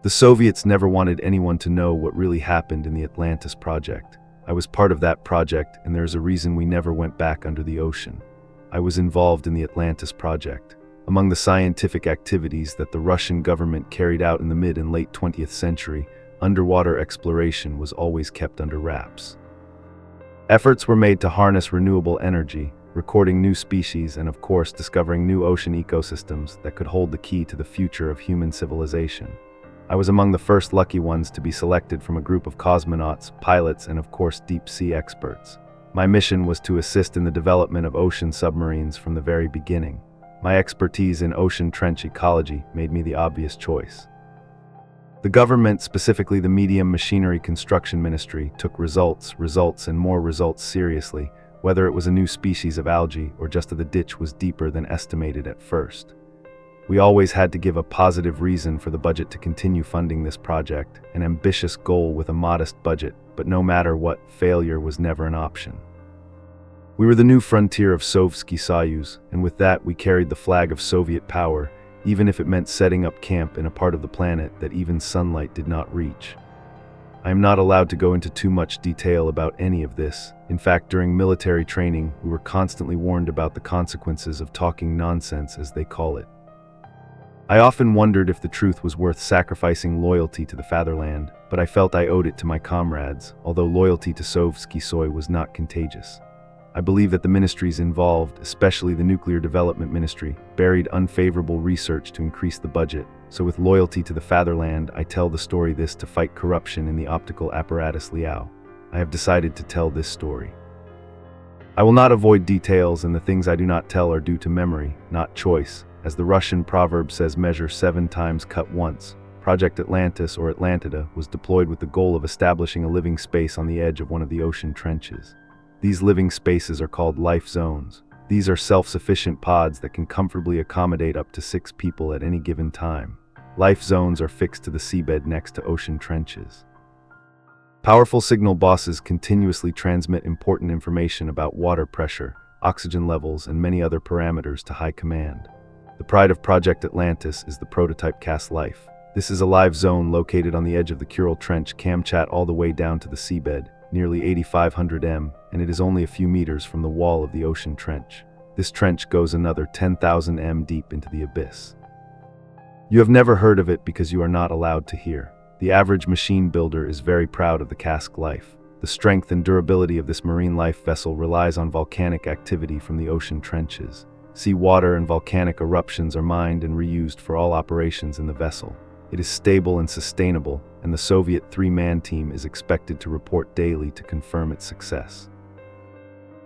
The Soviets never wanted anyone to know what really happened in the Atlantis Project. I was part of that project, and there's a reason we never went back under the ocean. I was involved in the Atlantis Project. Among the scientific activities that the Russian government carried out in the mid and late 20th century, underwater exploration was always kept under wraps. Efforts were made to harness renewable energy, recording new species, and of course discovering new ocean ecosystems that could hold the key to the future of human civilization. I was among the first lucky ones to be selected from a group of cosmonauts, pilots, and of course deep-sea experts. My mission was to assist in the development of ocean submarines from the very beginning. My expertise in ocean trench ecology made me the obvious choice. The government, specifically the Medium Machinery Construction Ministry, took results, and more results seriously, whether it was a new species of algae or just that the ditch was deeper than estimated at first. We always had to give a positive reason for the budget to continue funding this project, an ambitious goal with a modest budget, but no matter what, failure was never an option. We were the new frontier of Sovietsky Soyuz, and with that we carried the flag of Soviet power, even if it meant setting up camp in a part of the planet that even sunlight did not reach. I am not allowed to go into too much detail about any of this. In fact, during military training, we were constantly warned about the consequences of talking nonsense, as they call it. I often wondered if the truth was worth sacrificing loyalty to the fatherland, but I felt I owed it to my comrades, although loyalty to Sovietsky Soy was not contagious. I believe that the ministries involved, especially the Nuclear Development Ministry, buried unfavorable research to increase the budget, so with loyalty to the fatherland, I tell the story this to fight corruption in the optical apparatus Liao. I have decided to tell this story. I will not avoid details, and the things I do not tell are due to memory, not choice. As the Russian proverb says, measure 7 times, cut once. Project Atlantis, or Atlantida, was deployed with the goal of establishing a living space on the edge of one of the ocean trenches. These living spaces are called life zones. These are self-sufficient pods that can comfortably accommodate up to 6 people at any given time. Life zones are fixed to the seabed next to ocean trenches. Powerful signal buses continuously transmit important information about water pressure, oxygen levels, and many other parameters to high command. The pride of Project Atlantis is the prototype Cast Life. This is a live zone located on the edge of the Kural Trench, Kamchat, all the way down to the seabed, nearly 8,500 m, and it is only a few meters from the wall of the ocean trench. This trench goes another 10,000 m deep into the abyss. You have never heard of it because you are not allowed to hear. The average machine builder is very proud of the Cask Life. The strength and durability of this marine life vessel relies on volcanic activity from the ocean trenches. Sea water and volcanic eruptions are mined and reused for all operations in the vessel. It is stable and sustainable, and the Soviet 3-man team is expected to report daily to confirm its success.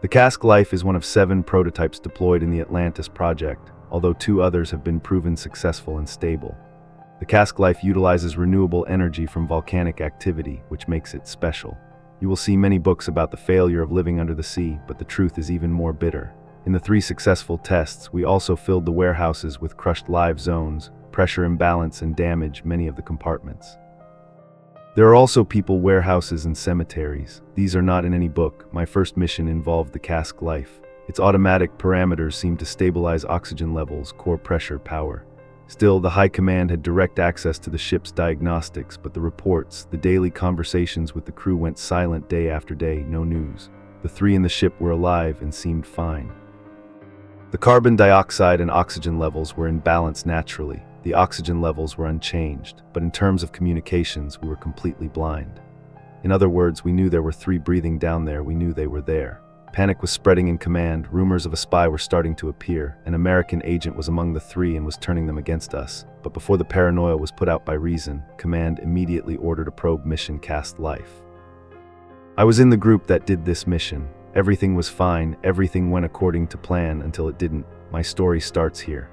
The Cask Life is one of 7 prototypes deployed in the Atlantis Project, although 2 others have been proven successful and stable. The Cask Life utilizes renewable energy from volcanic activity, which makes it special. You will see many books about the failure of living under the sea, but the truth is even more bitter. In the 3 successful tests, we also filled the warehouses with crushed live zones, pressure imbalance, and damage many of the compartments. There are also people warehouses and cemeteries. These are not in any book. My first mission involved the Cask Life. Its automatic parameters seemed to stabilize oxygen levels, core pressure, power. Still, the high command had direct access to the ship's diagnostics, but the reports, the daily conversations with the crew went silent day after day, no news. The 3 in the ship were alive and seemed fine. The carbon dioxide and oxygen levels were in balance naturally. The oxygen levels were unchanged, but in terms of communications, we were completely blind. In other words, we knew there were 3 breathing down there, we knew they were there. Panic was spreading in command, rumors of a spy were starting to appear. An American agent was among the 3 and was turning them against us. But before the paranoia was put out by reason, command immediately ordered a probe mission Cast Life. I was in the group that did this mission. Everything was fine, everything went according to plan until it didn't. My story starts here.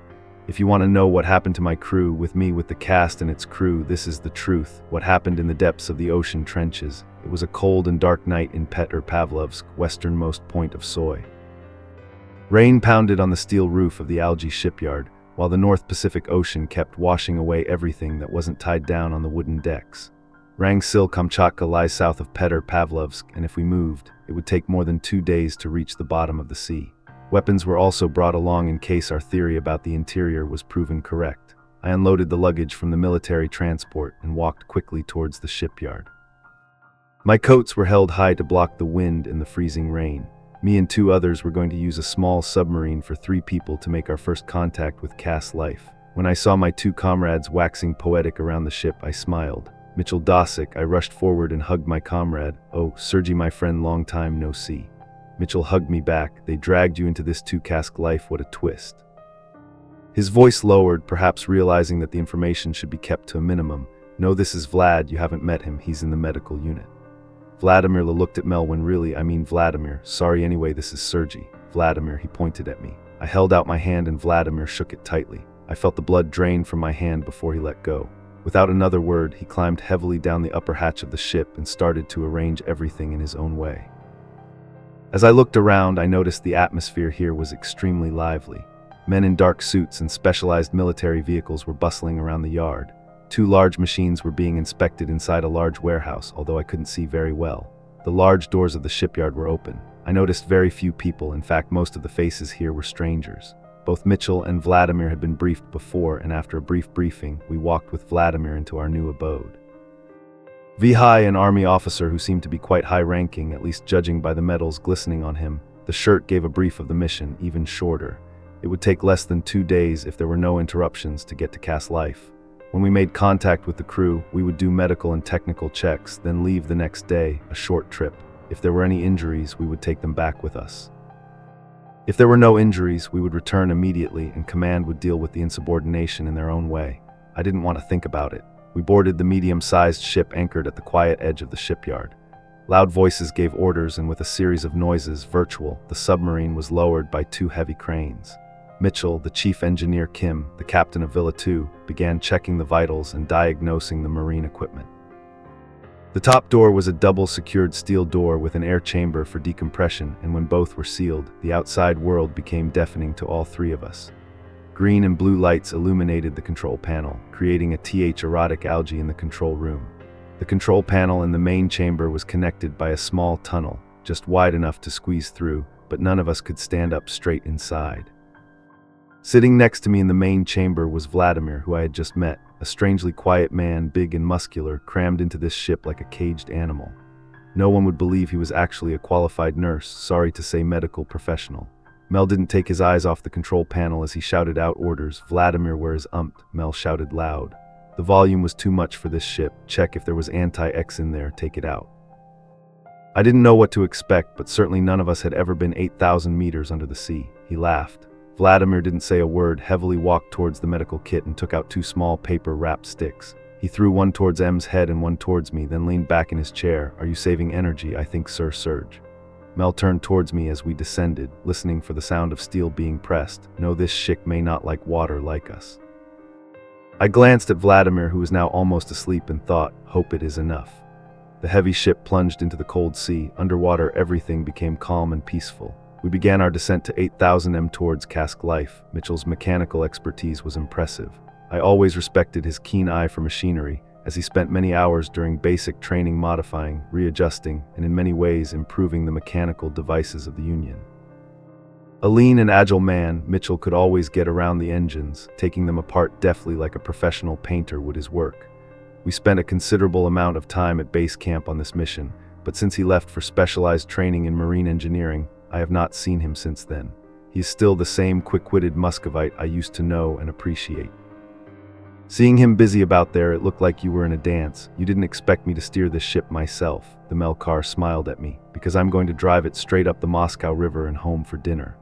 If you want to know what happened to my crew, with me, with the cast and its crew, this is the truth. What happened in the depths of the ocean trenches. It was a cold and dark night in Petropavlovsk, westernmost point of Soy. Rain pounded on the steel roof of the algae shipyard, while the North Pacific Ocean kept washing away everything that wasn't tied down on the wooden decks. Rangsil-Kamchatka lies south of Petropavlovsk, and if we moved, it would take more than 2 days to reach the bottom of the sea. Weapons were also brought along in case our theory about the interior was proven correct. I unloaded the luggage from the military transport and walked quickly towards the shipyard. My coats were held high to block the wind and the freezing rain. Me and 2 others were going to use a small submarine for 3 people to make our first contact with Cass life. When I saw my 2 comrades waxing poetic around the ship, I smiled. Mitchell Dosick, I rushed forward and hugged my comrade. "Oh, Sergi, my friend, long time no see." Mitchell hugged me back. "They dragged you into this 2-cask life, what a twist." His voice lowered, perhaps realizing that the information should be kept to a minimum. "No, this is Vlad, you haven't met him, he's in the medical unit." Vladimir looked at Mel when really, I mean Vladimir. "Sorry anyway, this is Sergi." "Vladimir," he pointed at me. I held out my hand and Vladimir shook it tightly. I felt the blood drain from my hand before he let go. Without another word, he climbed heavily down the upper hatch of the ship and started to arrange everything in his own way. As I looked around, I noticed the atmosphere here was extremely lively. Men in dark suits and specialized military vehicles were bustling around the yard. 2 large machines were being inspected inside a large warehouse, although I couldn't see very well. The large doors of the shipyard were open. I noticed very few people, in fact most of the faces here were strangers. Both Mitchell and Vladimir had been briefed before, and after a brief briefing, we walked with Vladimir into our new abode. Vihai, an army officer who seemed to be quite high-ranking, at least judging by the medals glistening on him, the shirt gave a brief of the mission, even shorter. It would take less than 2 days if there were no interruptions to get to Cass life. When we made contact with the crew, we would do medical and technical checks, then leave the next day, a short trip. If there were any injuries, we would take them back with us. If there were no injuries, we would return immediately and command would deal with the insubordination in their own way. I didn't want to think about it. We boarded the medium-sized ship anchored at the quiet edge of the shipyard. Loud voices gave orders, and with a series of noises, virtual, the submarine was lowered by 2 heavy cranes. Mitchell, the chief engineer Kim, the captain of Villa 2, began checking the vitals and diagnosing the marine equipment. The top door was a double-secured steel door with an air chamber for decompression, and when both were sealed, the outside world became deafening to all 3 of us. Green and blue lights illuminated the control panel, creating a erotic algae in the control room. The control panel in the main chamber was connected by a small tunnel, just wide enough to squeeze through, but none of us could stand up straight inside. Sitting next to me in the main chamber was Vladimir, who I had just met, a strangely quiet man, big and muscular, crammed into this ship like a caged animal. No one would believe he was actually a qualified nurse, sorry to say medical professional. Mel didn't take his eyes off the control panel as he shouted out orders. "Vladimir, where is Umpt?" Mel shouted loud. The volume was too much for this ship. "Check if there was anti-X in there, take it out." I didn't know what to expect, but certainly none of us had ever been 8,000 meters under the sea. He laughed. Vladimir didn't say a word, heavily walked towards the medical kit and took out 2 small paper-wrapped sticks. He threw one towards M's head and one towards me, then leaned back in his chair. "Are you saving energy? I think, Sir Serge." Mel turned towards me as we descended, listening for the sound of steel being pressed. "No, this ship may not like water like us." I glanced at Vladimir, who was now almost asleep, and thought, hope it is enough. The heavy ship plunged into the cold sea. Underwater, everything became calm and peaceful. We began our descent to 8,000 m towards Cask Life. Mitchell's mechanical expertise was impressive. I always respected his keen eye for machinery, as he spent many hours during basic training modifying, readjusting, and in many ways improving the mechanical devices of the Union. A lean and agile man, Mitchell could always get around the engines, taking them apart deftly like a professional painter would his work. We spent a considerable amount of time at base camp on this mission, but since he left for specialized training in marine engineering, I have not seen him since then. He is still the same quick-witted Muscovite I used to know and appreciate. Seeing him busy about there, it looked like you were in a dance. You didn't expect me to steer this ship myself. The Melkar smiled at me, because I'm going to drive it straight up the Moscow River and home for dinner.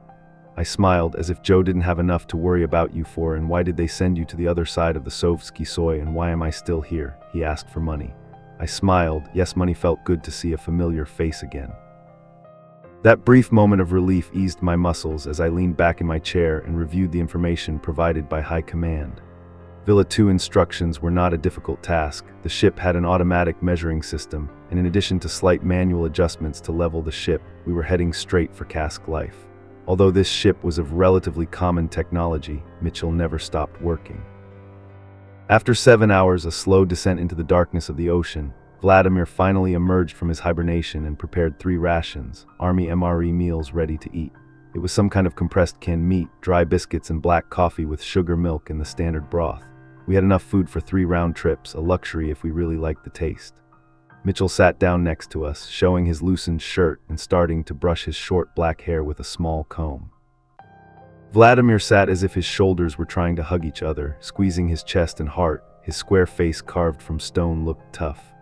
I smiled, as if Joe didn't have enough to worry about you for, and why did they send you to the other side of the Sovsky Soy, and why am I still here? He asked for money. I smiled. Yes, money felt good to see a familiar face again. That brief moment of relief eased my muscles as I leaned back in my chair and reviewed the information provided by High Command. Villa 2 instructions were not a difficult task. The ship had an automatic measuring system, and in addition to slight manual adjustments to level the ship, we were heading straight for Cask Life. Although this ship was of relatively common technology, Mitchell never stopped working. After 7 hours, a slow descent into the darkness of the ocean, Vladimir finally emerged from his hibernation and prepared 3 rations, Army MRE meals ready to eat. It was some kind of compressed canned meat, dry biscuits, and black coffee with sugar, milk, and the standard broth. We had enough food for 3 round trips, a luxury if we really liked the taste. Mitchell sat down next to us, showing his loosened shirt and starting to brush his short black hair with a small comb. Vladimir sat as if his shoulders were trying to hug each other, squeezing his chest and heart. His square face carved from stone looked tough.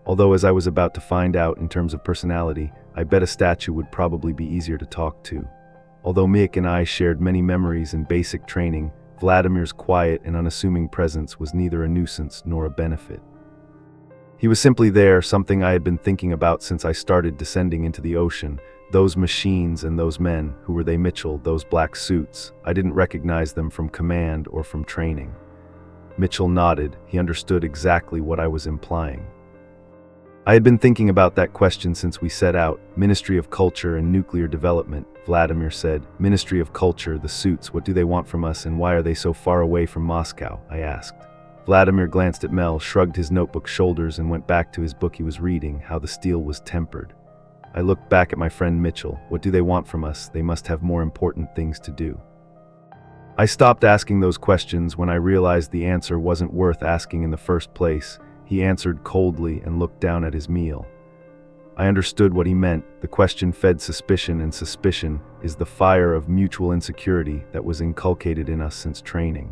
Although, as I was about to find out in terms of personality, I bet a statue would probably be easier to talk to. Although Mick and I shared many memories and basic training, Vladimir's quiet and unassuming presence was neither a nuisance nor a benefit. He was simply there, something I had been thinking about since I started descending into the ocean. Those machines and those men, who were they, Mitchell, those black suits? I didn't recognize them from command or from training. Mitchell nodded. He understood exactly what I was implying. I had been thinking about that question since we set out. Ministry of Culture and Nuclear Development, Vladimir said. Ministry of Culture, the suits, what do they want from us and why are they so far away from Moscow? I asked. Vladimir glanced at Mel, shrugged his notebook shoulders and went back to his book he was reading, How the Steel Was Tempered. I looked back at my friend Mitchell. What do they want from us? They must have more important things to do. I stopped asking those questions when I realized the answer wasn't worth asking in the first place. He answered coldly and looked down at his meal. I understood what he meant. The question fed suspicion, and suspicion is the fire of mutual insecurity that was inculcated in us since training.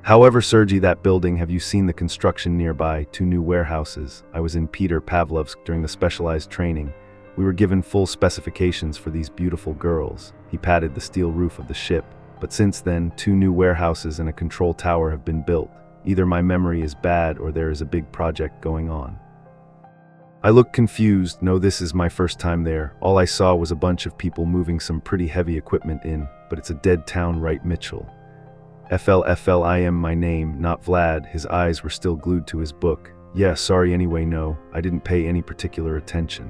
However, Sergei, that building, have you seen the construction nearby? 2 new warehouses. I was in Peter Pavlovsk during the specialized training. We were given full specifications for these beautiful girls. He patted the steel roof of the ship. But since then, 2 new warehouses and a control tower have been built. Either my memory is bad or there is a big project going on. I looked confused. No, this is my first time there. All I saw was a bunch of people moving some pretty heavy equipment in, but it's a dead town, right, Mitchell? FL, I am my name, not Vlad. His eyes were still glued to his book. Yeah, sorry anyway, no, I didn't pay any particular attention.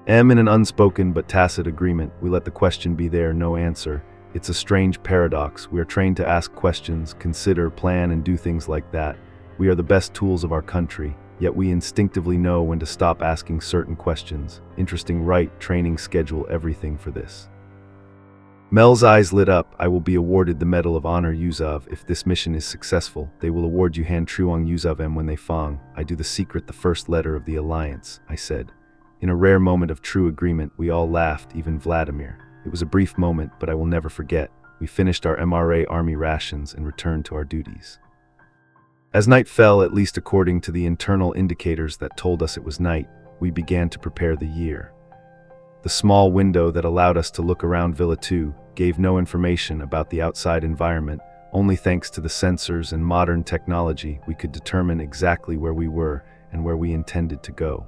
In an unspoken but tacit agreement, we let the question be there, no answer. It's a strange paradox. We are trained to ask questions, consider, plan, and do things like that. We are the best tools of our country, yet we instinctively know when to stop asking certain questions. Interesting, right? Training schedule everything for this. Mel's eyes lit up. I will be awarded the Medal of Honor Yuzov if this mission is successful. They will award you Han Truong Yuzov when they fong. I do the secret, the first letter of the alliance, I said. In a rare moment of true agreement, we all laughed, even Vladimir. It was a brief moment, but I will never forget. We finished our MRA army rations and returned to our duties. As night fell, at least according to the internal indicators that told us it was night, we began to prepare the year. The small window that allowed us to look around Villa 2 gave no information about the outside environment. Only thanks to the sensors and modern technology, we could determine exactly where we were and where we intended to go.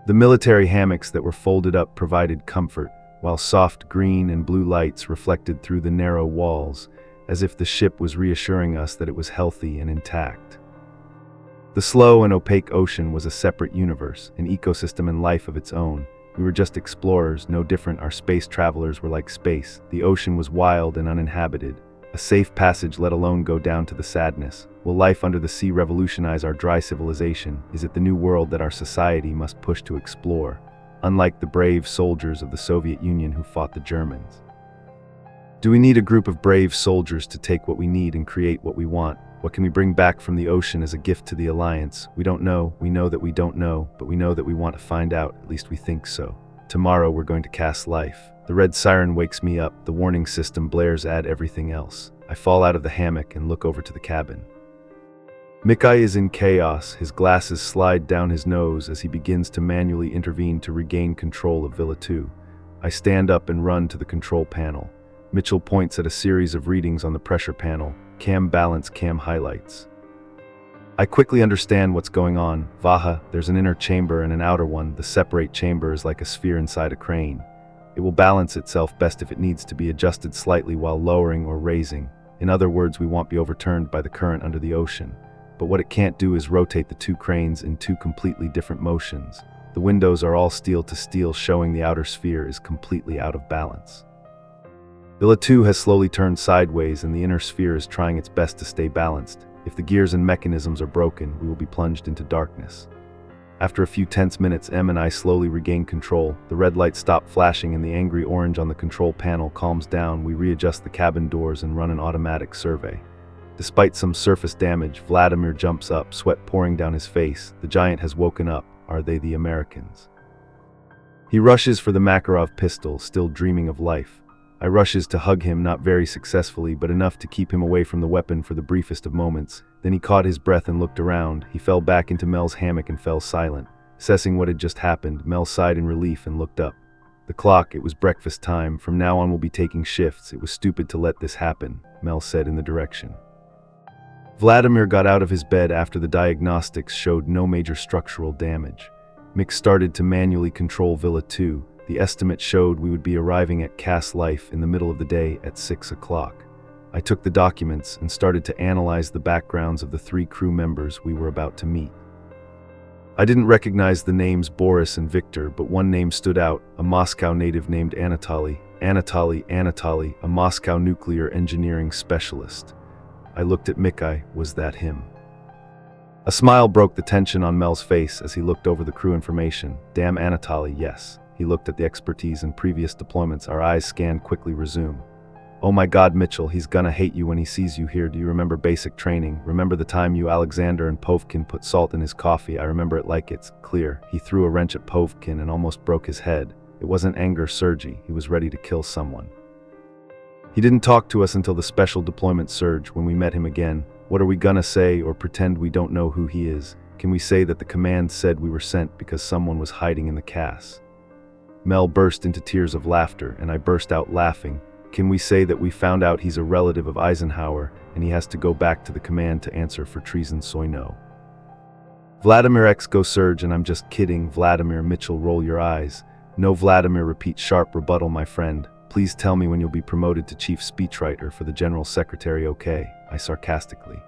The military hammocks that were folded up provided comfort, while soft green and blue lights reflected through the narrow walls, as if the ship was reassuring us that it was healthy and intact. The slow and opaque ocean was a separate universe, an ecosystem and life of its own. We were just explorers, no different. Our space travelers were like space. The ocean was wild and uninhabited. A safe passage, let alone go down to the sadness. Will life under the sea revolutionize our dry civilization? Is it the new world that our society must push to explore? Unlike the brave soldiers of the Soviet Union who fought the Germans. Do we need a group of brave soldiers to take what we need and create what we want? What can we bring back from the ocean as a gift to the Alliance? We don't know. We know that we don't know, but we know that we want to find out. At least we think so. Tomorrow we're going to cast life. The red siren wakes me up. The warning system blares, add everything else. I fall out of the hammock and look over to the cabin. Mikai is in chaos. His glasses slide down his nose as he begins to manually intervene to regain control of Villa 2. I stand up and run to the control panel. Mitchell points at a series of readings on the pressure panel. Cam balance, cam highlights. I quickly understand what's going on. Vaha, there's an inner chamber and an outer one. The separate chamber is like a sphere inside a crane. It will balance itself best if it needs to be adjusted slightly while lowering or raising. In other words, we won't be overturned by the current under the ocean. But what it can't do is rotate the 2 cranes in 2 completely different motions. The windows are all steel to steel, showing the outer sphere is completely out of balance. Villa 2 has slowly turned sideways and the inner sphere is trying its best to stay balanced. If the gears and mechanisms are broken, we will be plunged into darkness. After a few tense minutes, M and I slowly regain control. The red lights stop flashing and the angry orange on the control panel calms down. We readjust the cabin doors and run an automatic survey. Despite some surface damage, Vladimir jumps up, sweat pouring down his face. The giant has woken up. Are they the Americans? He rushes for the Makarov pistol, still dreaming of life. I rushes to hug him, not very successfully, but enough to keep him away from the weapon for the briefest of moments. Then he caught his breath and looked around. He fell back into Mel's hammock and fell silent. Assessing what had just happened, Mel sighed in relief and looked up. The clock, it was breakfast time. From now on we'll be taking shifts. It was stupid to let this happen, Mel said in the direction. Vladimir got out of his bed after the diagnostics showed no major structural damage. Mick started to manually control Villa 2. The estimate showed we would be arriving at Cass Life in the middle of the day at 6 o'clock. I took the documents and started to analyze the backgrounds of the 3 crew members we were about to meet. I didn't recognize the names Boris and Victor, but one name stood out, a Moscow native named Anatoly, a Moscow nuclear engineering specialist. I looked at Mikai. Was that him? A smile broke the tension on Mel's face as he looked over the crew information. Damn Anatoly, yes. He looked at the expertise and previous deployments. Our eyes scanned quickly. Resume. Oh my God, Mitchell, he's gonna hate you when he sees you here. Do you remember basic training? Remember the time you, Alexander, and Povkin put salt in his coffee? I remember it like it's clear. He threw a wrench at Povkin and almost broke his head. It wasn't anger, Sergey. He was ready to kill someone. He didn't talk to us until the special deployment surge when we met him again. What are we gonna say, or pretend we don't know who he is? Can we say that the command said we were sent because someone was hiding in the Cass? Mel burst into tears of laughter, and I burst out laughing. Can we say that we found out he's a relative of Eisenhower, and he has to go back to the command to answer for treason? Soy no. Vladimir X go surge, and I'm just kidding. Vladimir Mitchell, roll your eyes. No, Vladimir, repeat sharp rebuttal, my friend. Please tell me when you'll be promoted to chief speechwriter for the general secretary, okay? I sarcastically.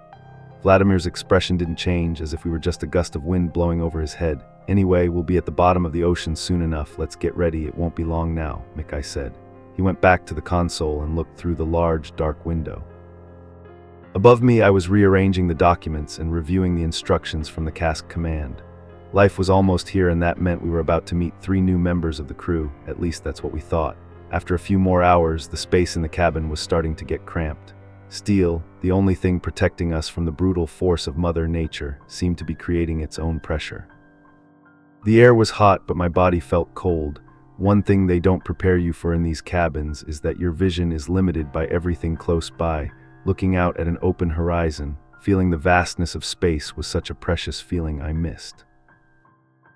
Vladimir's expression didn't change, as if we were just a gust of wind blowing over his head. Anyway, we'll be at the bottom of the ocean soon enough. Let's get ready. It won't be long now, Mikai said. He went back to the console and looked through the large, dark window. Above me, I was rearranging the documents and reviewing the instructions from the Cask command. Life was almost here, and that meant we were about to meet 3 new members of the crew. At least that's what we thought. After a few more hours, the space in the cabin was starting to get cramped. Steel, the only thing protecting us from the brutal force of Mother Nature, seemed to be creating its own pressure. The air was hot, but my body felt cold. One thing they don't prepare you for in these cabins is that your vision is limited by everything close by. Looking out at an open horizon, feeling the vastness of space was such a precious feeling I missed.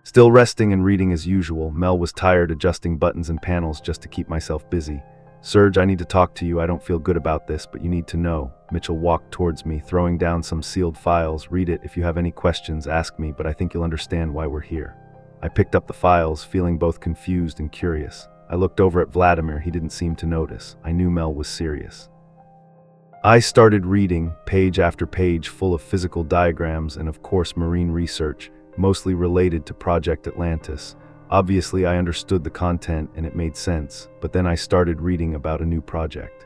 Still resting and reading as usual, Mel was tired adjusting buttons and panels just to keep myself busy. Serge, I need to talk to you. I don't feel good about this, but you need to know. Mitchell walked towards me, throwing down some sealed files. Read it. If you have any questions, ask me, but I think you'll understand why we're here. I picked up the files, feeling both confused and curious. I looked over at Vladimir. He didn't seem to notice. I knew Mel was serious. I started reading, page after page full of physical diagrams and of course marine research, mostly related to Project Atlantis. Obviously I understood the content and it made sense, but then I started reading about a new project.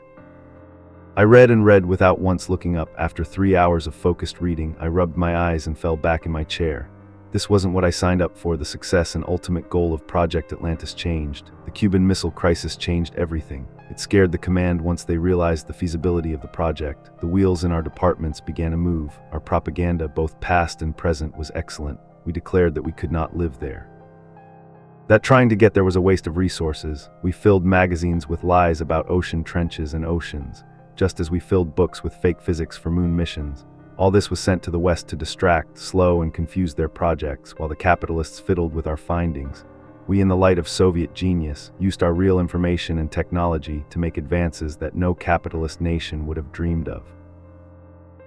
I read and read without once looking up. After 3 hours of focused reading, I rubbed my eyes and fell back in my chair. This wasn't what I signed up for. The success and ultimate goal of Project Atlantis changed. The Cuban Missile Crisis changed everything. It scared the command once they realized the feasibility of the project. The wheels in our departments began to move. Our propaganda, both past and present, was excellent. We declared that we could not live there. That trying to get there was a waste of resources. We filled magazines with lies about ocean trenches and oceans, just as we filled books with fake physics for moon missions. All this was sent to the West to distract, slow, and confuse their projects, while the capitalists fiddled with our findings. We, in the light of Soviet genius, used our real information and technology to make advances that no capitalist nation would have dreamed of.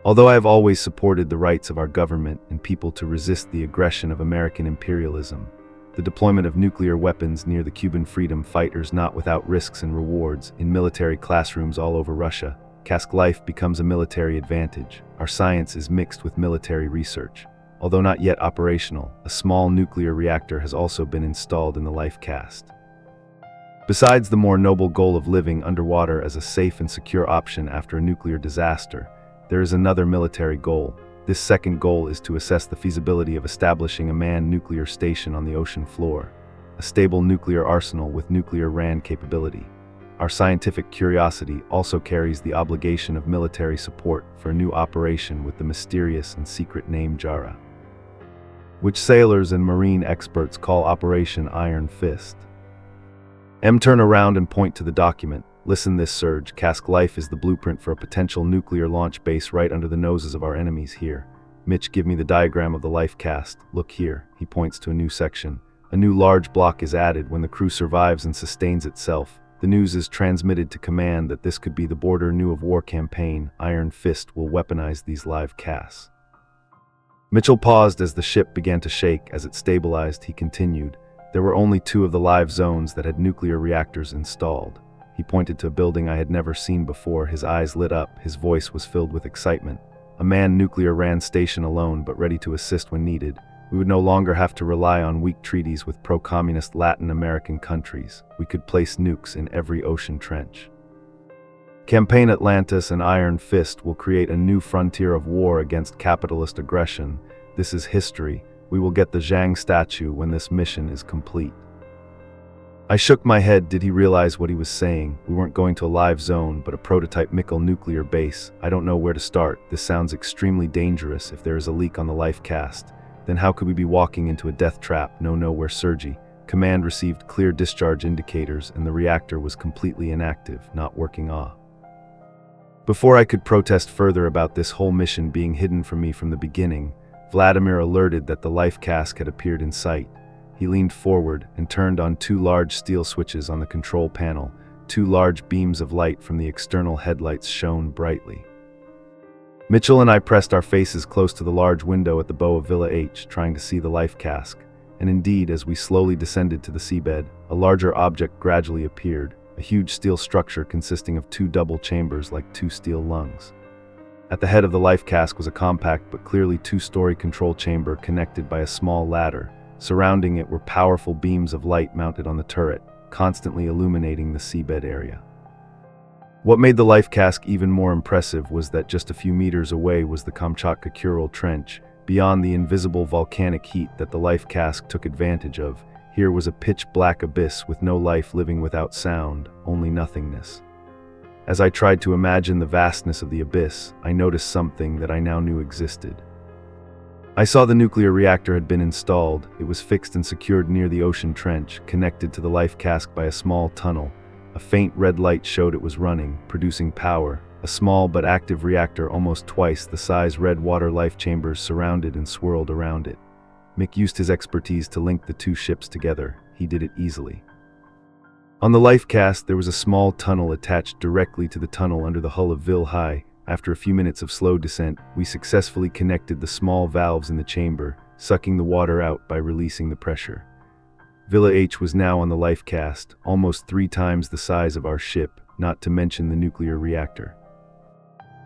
Although I have always supported the rights of our government and people to resist the aggression of American imperialism, the deployment of nuclear weapons near the Cuban freedom fighters not without risks and rewards in military classrooms all over Russia, Cask Life becomes a military advantage. Our science is mixed with military research. Although not yet operational, a small nuclear reactor has also been installed in the Life Cast. Besides the more noble goal of living underwater as a safe and secure option after a nuclear disaster, there is another military goal. This second goal is to assess the feasibility of establishing a manned nuclear station on the ocean floor, a stable nuclear arsenal with nuclear RAN capability. our scientific curiosity also carries the obligation of military support for a new operation with the mysterious and secret name Jara, which sailors and marine experts call Operation Iron Fist. Turn around and point to the document. Listen this, Surge. Cask Life is the blueprint for a potential nuclear launch base right under the noses of our enemies here. Mitch, give me the diagram of the life cast. Look here. He points to a new section. A new large block is added when the crew survives and sustains itself. The news is transmitted to command that this could be the border new of war campaign. Iron Fist will weaponize these live casts. Mitchell paused as the ship began to shake. As it stabilized, he continued. There were only 2 of the live zones that had nuclear reactors installed. He pointed to a building I had never seen before. His eyes lit up. His voice was filled with excitement. A manned nuclear ran station alone, but ready to assist when needed. We would no longer have to rely on weak treaties with pro-communist Latin American countries. We could place nukes in every ocean trench. Campaign Atlantis and Iron Fist will create a new frontier of war against capitalist aggression. This is history. We will get the Zhang statue when this mission is complete. I shook my head. Did he realize what he was saying? We weren't going to a live zone, but a prototype Mikkel nuclear base. I don't know where to start. This sounds extremely dangerous. If there is a leak on the life cast, then how could we be walking into a death trap? No, where Sergi? Command received clear discharge indicators, and the reactor was completely inactive, not working. Before I could protest further about this whole mission being hidden from me from the beginning, Vladimir alerted that the life cask had appeared in sight. He leaned forward and turned on 2 large steel switches on the control panel. 2 large beams of light from the external headlights shone brightly. Mitchell and I pressed our faces close to the large window at the bow of Villa H, trying to see the life cask. And indeed, as we slowly descended to the seabed, a larger object gradually appeared, a huge steel structure consisting of 2 double chambers like 2 steel lungs. At the head of the life cask was a compact but clearly 2-story control chamber connected by a small ladder. Surrounding it were powerful beams of light mounted on the turret, constantly illuminating the seabed area. What made the life cask even more impressive was that just a few meters away was the Kamchatka Kural Trench. Beyond the invisible volcanic heat that the life cask took advantage of, here was a pitch-black abyss with no life living without sound, only nothingness. As I tried to imagine the vastness of the abyss, I noticed something that I now knew existed. I saw the nuclear reactor had been installed. It was fixed and secured near the ocean trench, connected to the life cask by a small tunnel. A faint red light showed it was running, producing power. A small but active reactor almost twice the size red water life chambers surrounded and swirled around it. Mick used his expertise to link the 2 ships together. He did it easily. On the life cast, there was a small tunnel attached directly to the tunnel under the hull of Ville High. After a few minutes of slow descent, we successfully connected the small valves in the chamber, sucking the water out by releasing the pressure. Villa H was now on the life cast, almost 3 times the size of our ship, not to mention the nuclear reactor.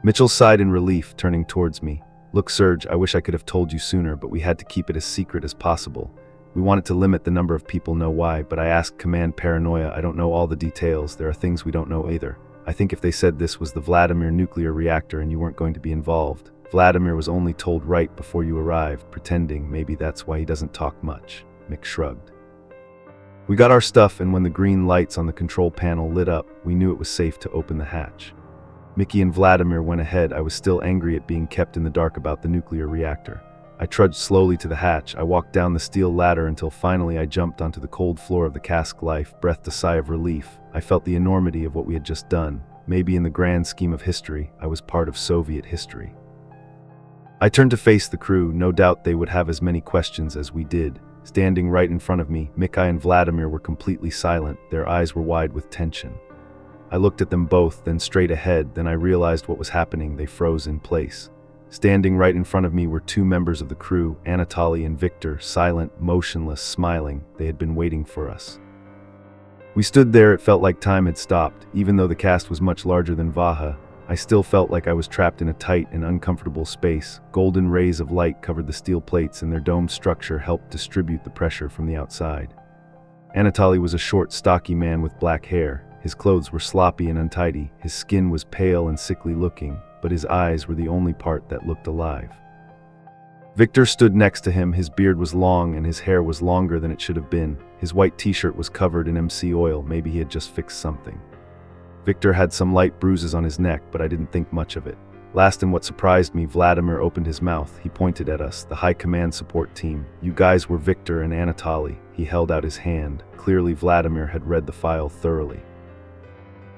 Mitchell sighed in relief, turning towards me. Look, Serge, I wish I could have told you sooner, but we had to keep it as secret as possible. We wanted to limit the number of people know why, but I asked Command Paranoia. I don't know all the details. There are things we don't know either. I think if they said this was the Vladimir nuclear reactor and you weren't going to be involved, Vladimir was only told right before you arrived, pretending maybe that's why he doesn't talk much. Mick shrugged. We got our stuff, and when the green lights on the control panel lit up, we knew it was safe to open the hatch. Mickey and Vladimir went ahead. I was still angry at being kept in the dark about the nuclear reactor. I trudged slowly to the hatch. I walked down the steel ladder until finally I jumped onto the cold floor of the cask life, breathed a sigh of relief. I felt the enormity of what we had just done. Maybe in the grand scheme of history, I was part of Soviet history. I turned to face the crew. No doubt they would have as many questions as we did. Standing right in front of me, Mikhail and Vladimir were completely silent. Their eyes were wide with tension. I looked at them both, then straight ahead. Then I realized what was happening. They froze in place. Standing right in front of me were 2 members of the crew, Anatoly and Victor, silent, motionless, smiling. They had been waiting for us. We stood there. It felt like time had stopped. Even though the cast was much larger than Vaha, I still felt like I was trapped in a tight and uncomfortable space. Golden rays of light covered the steel plates, and their domed structure helped distribute the pressure from the outside. Anatoly was a short, stocky man with black hair. His clothes were sloppy and untidy. His skin was pale and sickly looking, but his eyes were the only part that looked alive. Victor stood next to him. His beard was long and his hair was longer than it should have been. His white t-shirt was covered in MC oil. Maybe he had just fixed something. Victor had some light bruises on his neck, but I didn't think much of it. Last, and what surprised me, Vladimir opened his mouth. He pointed at us, the High Command support team. You guys were Victor and Anatoly. He held out his hand. Clearly Vladimir had read the file thoroughly.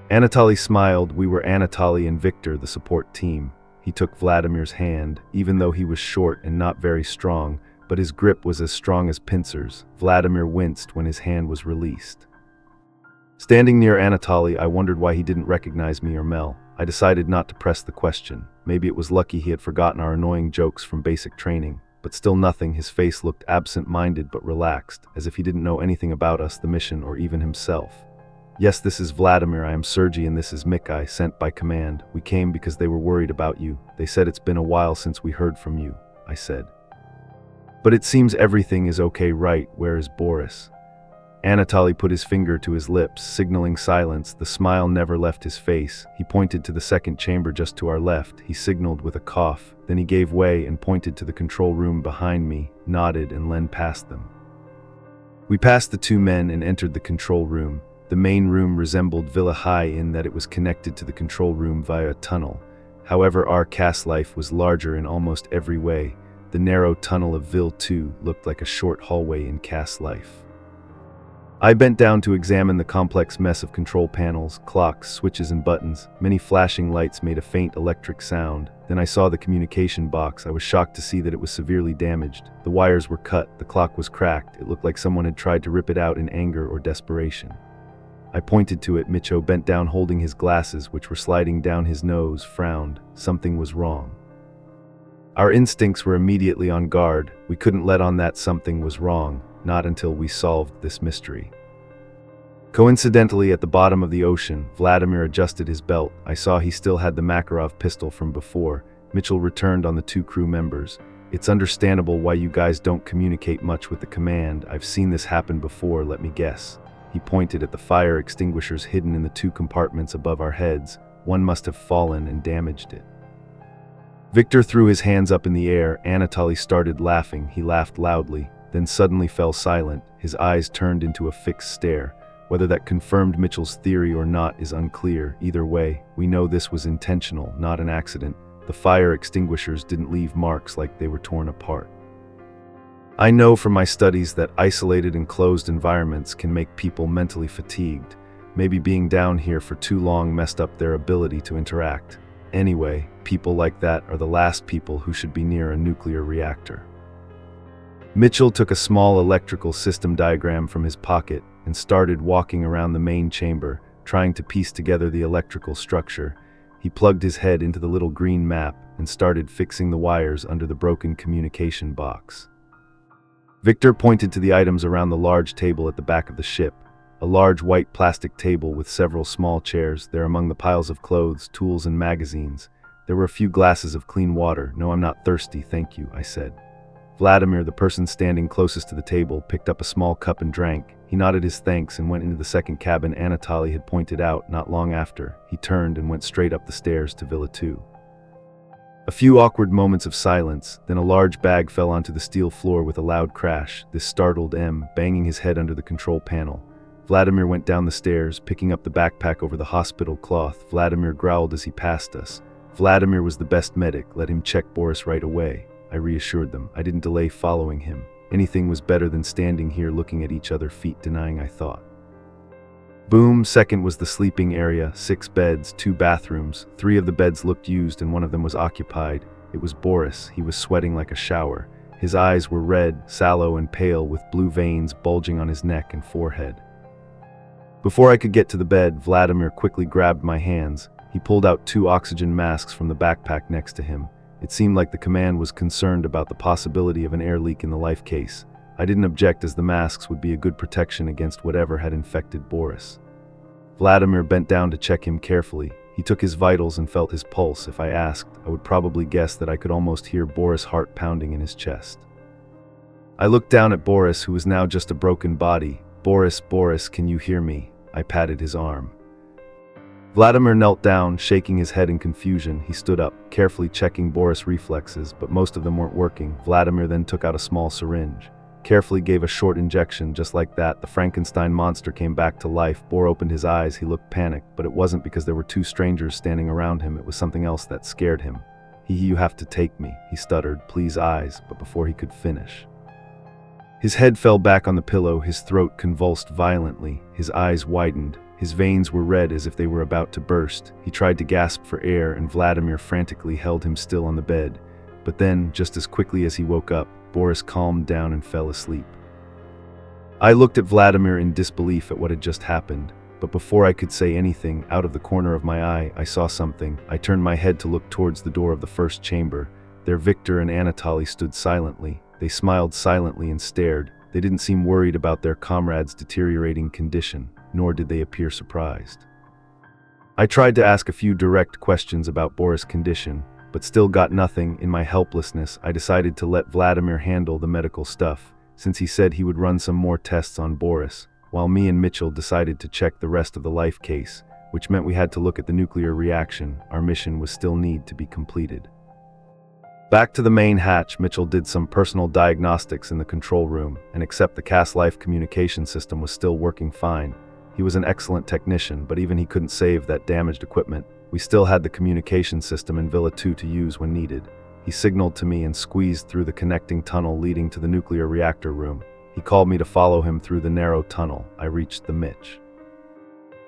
Anatoly smiled. We were Anatoly and Victor, the support team. He took Vladimir's hand, even though he was short and not very strong, but his grip was as strong as pincers. Vladimir winced when his hand was released. Standing near Anatoly, I wondered why he didn't recognize me or Mel. I decided not to press the question. Maybe it was lucky he had forgotten our annoying jokes from basic training. But still nothing, his face looked absent-minded but relaxed, as if he didn't know anything about us, the mission, or even himself. Yes, this is Vladimir, I am Sergei, and this is Mikai, sent by command. We came because they were worried about you. They said it's been a while since we heard from you, I said. But it seems everything is okay, right? Where is Boris? Anatoly put his finger to his lips, signaling silence. The smile never left his face. He pointed to the second chamber just to our left. He signaled with a cough. Then he gave way and pointed to the control room behind me, nodded, and led past them. We passed the two men and entered the control room. The main room resembled Villa High in that it was connected to the control room via a tunnel. However, our cast life was larger in almost every way. The narrow tunnel of Ville 2 looked like a short hallway in cast life. I bent down to examine the complex mess of control panels, clocks, switches, and buttons. Many flashing lights made a faint electric sound. Then I saw the communication box. I was shocked to see that it was severely damaged. The wires were cut, the clock was cracked. It looked like someone had tried to rip it out in anger or desperation. I pointed to it. Micho bent down holding his glasses, which were sliding down his nose, frowned. Something was wrong. Our instincts were immediately on guard. We couldn't let on that something was wrong. Not until we solved this mystery. Coincidentally, at the bottom of the ocean, Vladimir adjusted his belt. I saw he still had the Makarov pistol from before. Mitchell returned on the two crew members. It's understandable why you guys don't communicate much with the command. I've seen this happen before, let me guess. He pointed at the fire extinguishers hidden in the two compartments above our heads. One must have fallen and damaged it. Victor threw his hands up in the air. Anatoly started laughing. He laughed loudly, then suddenly fell silent. His eyes turned into a fixed stare. Whether that confirmed Mitchell's theory or not is unclear. Either way, we know this was intentional, not an accident. The fire extinguishers didn't leave marks like they were torn apart. I know from my studies that isolated and closed environments can make people mentally fatigued. Maybe being down here for too long messed up their ability to interact. Anyway, people like that are the last people who should be near a nuclear reactor. Mitchell took a small electrical system diagram from his pocket and started walking around the main chamber, trying to piece together the electrical structure. He plugged his head into the little green map and started fixing the wires under the broken communication box. Victor pointed to the items around the large table at the back of the ship. A large white plastic table with several small chairs there among the piles of clothes, tools, and magazines. There were a few glasses of clean water. No, I'm not thirsty, thank you, I said. Vladimir, the person standing closest to the table, picked up a small cup and drank. He nodded his thanks and went into the second cabin Anatoly had pointed out not long after. He turned and went straight up the stairs to Villa 2. A few awkward moments of silence, then a large bag fell onto the steel floor with a loud crash. This startled M, banging his head under the control panel. Vladimir went down the stairs, picking up the backpack over the hospital cloth. Vladimir growled as he passed us. Vladimir was the best medic. Let him check Boris right away. I reassured them. I didn't delay following him. Anything was better than standing here looking at each other feet, denying I thought. Boom. Second was the sleeping area, 6 beds, 2 bathrooms. 3 of the beds looked used and one of them was occupied. It was Boris. He was sweating like a shower. His eyes were red, sallow, and pale with blue veins bulging on his neck and forehead. Before I could get to the bed, Vladimir quickly grabbed my hands. He pulled out 2 oxygen masks from the backpack next to him. It seemed like the command was concerned about the possibility of an air leak in the life case. I didn't object as the masks would be a good protection against whatever had infected Boris. Vladimir bent down to check him carefully. He took his vitals and felt his pulse. If I asked, I would probably guess that I could almost hear Boris' heart pounding in his chest. I looked down at Boris, who was now just a broken body. Boris, can you hear me? I patted his arm. Vladimir knelt down, shaking his head in confusion. He stood up, carefully checking Boris' reflexes, but most of them weren't working. Vladimir then took out a small syringe. carefully gave a short injection. Just like that, the Frankenstein monster came back to life. Bor opened his eyes. He looked panicked, but it wasn't because there were two strangers standing around him. It was something else that scared him. You have to take me," he stuttered, "please eyes," but before he could finish, his head fell back on the pillow, his throat convulsed violently, his eyes widened, his veins were red as if they were about to burst. He tried to gasp for air, and Vladimir frantically held him still on the bed. But then, just as quickly as he woke up, Boris calmed down and fell asleep. I looked at Vladimir in disbelief at what had just happened, but before I could say anything, out of the corner of my eye, I saw something. I turned my head to look towards the door of the first chamber. There Victor and Anatoly stood silently. They smiled silently and stared. They didn't seem worried about their comrade's deteriorating condition, nor did they appear surprised. I tried to ask a few direct questions about Boris' condition, but still got nothing. In my helplessness, I decided to let Vladimir handle the medical stuff, since he said he would run some more tests on Boris, while me and Mitchell decided to check the rest of the life case, which meant we had to look at the nuclear reaction. Our mission was still need to be completed. Back to the main hatch, Mitchell did some personal diagnostics in the control room, and except the Cas-Life communication system was still working fine. He was an excellent technician, but even he couldn't save that damaged equipment. We still had the communication system in Villa 2 to use when needed. He signaled to me and squeezed through the connecting tunnel leading to the nuclear reactor room. He called me to follow him through the narrow tunnel. I reached the Mitch.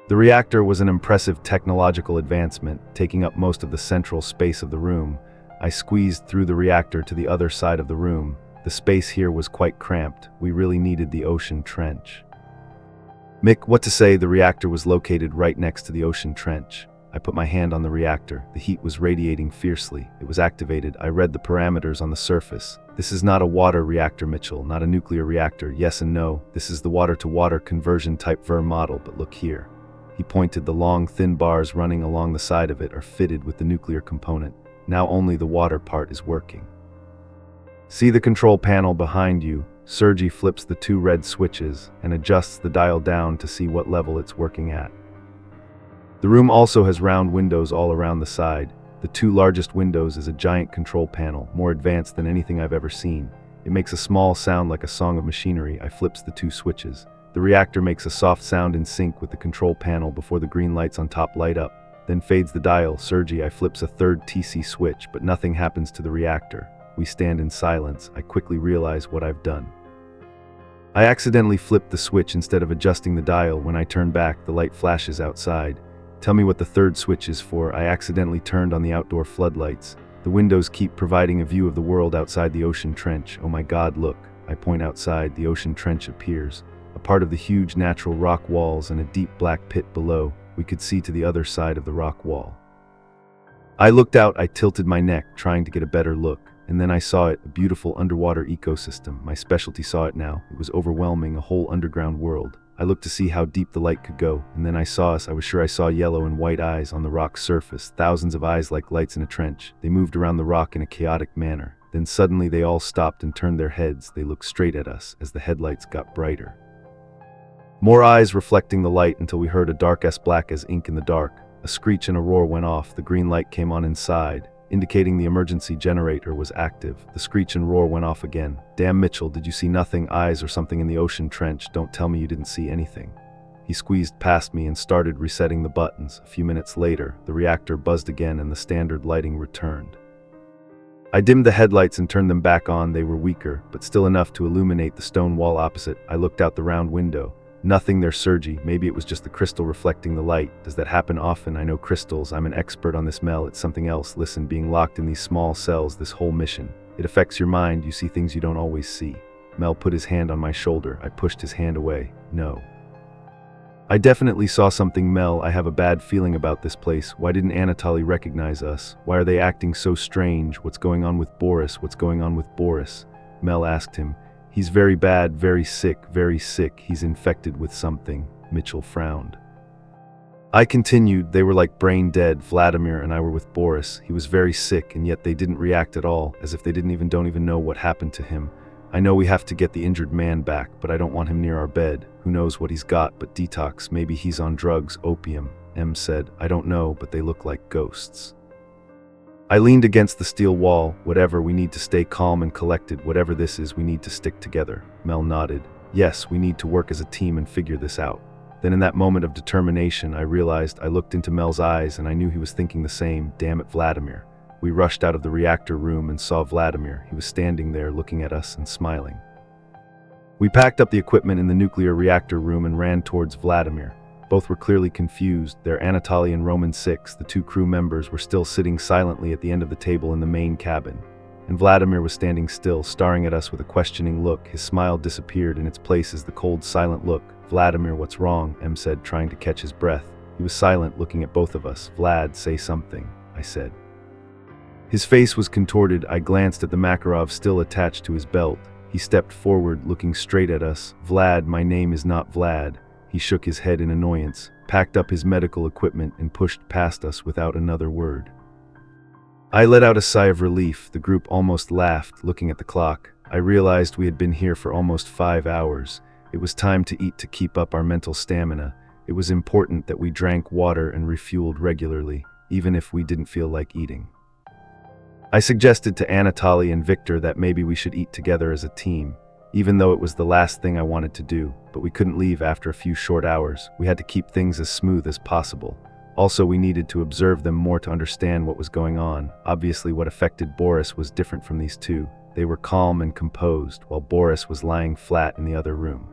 The reactor was an impressive technological advancement, taking up most of the central space of the room. I squeezed through the reactor to the other side of the room. The space here was quite cramped. We really needed the ocean trench. Mick, what to say, the reactor was located right next to the ocean trench. I put my hand on the reactor. The heat was radiating fiercely. It was activated. I read the parameters on the surface. This is not a water reactor, Mitchell, not a nuclear reactor. Yes and no. This is the water-to-water conversion type VER model, but look here. He pointed. The long, thin bars running along the side of it are fitted with the nuclear component. Now only the water part is working. See the control panel behind you. Sergey flips the two red switches and adjusts the dial down to see what level it's working at. The room also has round windows all around the side. The two largest windows is a giant control panel, more advanced than anything I've ever seen. It makes a small sound like a song of machinery. I flips the two switches. The reactor makes a soft sound in sync with the control panel before the green lights on top light up. Then fades the dial. Sergey, I flips a third TC switch, but nothing happens to the reactor. We stand in silence. I quickly realize what I've done. I accidentally flipped the switch instead of adjusting the dial. When I turn back, the light flashes outside. Tell me what the third switch is for. I accidentally turned on the outdoor floodlights. The windows keep providing a view of the world outside the ocean trench. Oh my God, look. I point outside. The ocean trench appears. A part of the huge natural rock walls and a deep black pit below. We could see to the other side of the rock wall. I looked out. I tilted my neck, trying to get a better look. And then I saw it, a beautiful underwater ecosystem. My specialty saw it now. It was overwhelming, a whole underground world. I looked to see how deep the light could go, and then I saw us. I was sure I saw yellow and white eyes on the rock's surface, thousands of eyes like lights in a trench. They moved around the rock in a chaotic manner. Then suddenly they all stopped and turned their heads. They looked straight at us as the headlights got brighter. More eyes reflecting the light until we heard a dark as black as ink in the dark. A screech and a roar went off. The green light came on inside, indicating the emergency generator was active. The screech and roar went off again. Damn, Mitchell, did you see nothing? Eyes or something in the ocean trench? Don't tell me you didn't see anything. He squeezed past me and started resetting the buttons. A few minutes later, the reactor buzzed again and the standard lighting returned. I dimmed the headlights and turned them back on. They were weaker, but still enough to illuminate the stone wall opposite. I looked out the round window. Nothing there, Sergey. Maybe it was just the crystal reflecting the light. Does that happen often? I know crystals. I'm an expert on this, Mel. It's something else. Listen, being locked in these small cells, this whole mission. It affects your mind. You see things you don't always see. Mel put his hand on my shoulder. I pushed his hand away. No. I definitely saw something, Mel. I have a bad feeling about this place. Why didn't Anatoly recognize us? Why are they acting so strange? What's going on with Boris? What's going on with Boris? Mel asked him. He's very bad, very sick, very sick. He's infected with something. Mitchell frowned. I continued. They were like brain dead. Vladimir and I were with Boris. He was very sick, and yet they didn't react at all, as if they don't even know what happened to him. I know we have to get the injured man back, but I don't want him near our bed. Who knows what he's got, but detox. Maybe he's on drugs, opium. M said. I don't know, but they look like ghosts. I leaned against the steel wall. Whatever, we need to stay calm and collected. Whatever this is, we need to stick together. Mel nodded. Yes, we need to work as a team and figure this out. Then in that moment of determination, I realized I looked into Mel's eyes and I knew he was thinking the same. Damn it, Vladimir. We rushed out of the reactor room and saw Vladimir. He was standing there looking at us and smiling. We packed up the equipment in the nuclear reactor room and ran towards Vladimir. Both were clearly confused. Their Anatoly and Roman 6, the two crew members, were still sitting silently at the end of the table in the main cabin. And Vladimir was standing still, staring at us with a questioning look. His smile disappeared. In its place is the cold, silent look. Vladimir, what's wrong? Em said, trying to catch his breath. He was silent, looking at both of us. Vlad, say something, I said. His face was contorted. I glanced at the Makarov still attached to his belt. He stepped forward, looking straight at us. Vlad, my name is not Vlad. He shook his head in annoyance, packed up his medical equipment, and pushed past us without another word. I let out a sigh of relief. The group almost laughed, looking at the clock. I realized we had been here for almost 5 hours. It was time to eat to keep up our mental stamina. It was important that we drank water and refueled regularly, even if we didn't feel like eating. I suggested to Anatoly and Victor that maybe we should eat together as a team, even though it was the last thing I wanted to do, but we couldn't leave after a few short hours. We had to keep things as smooth as possible. Also, we needed to observe them more to understand what was going on. Obviously, what affected Boris was different from these two. They were calm and composed, while Boris was lying flat in the other room.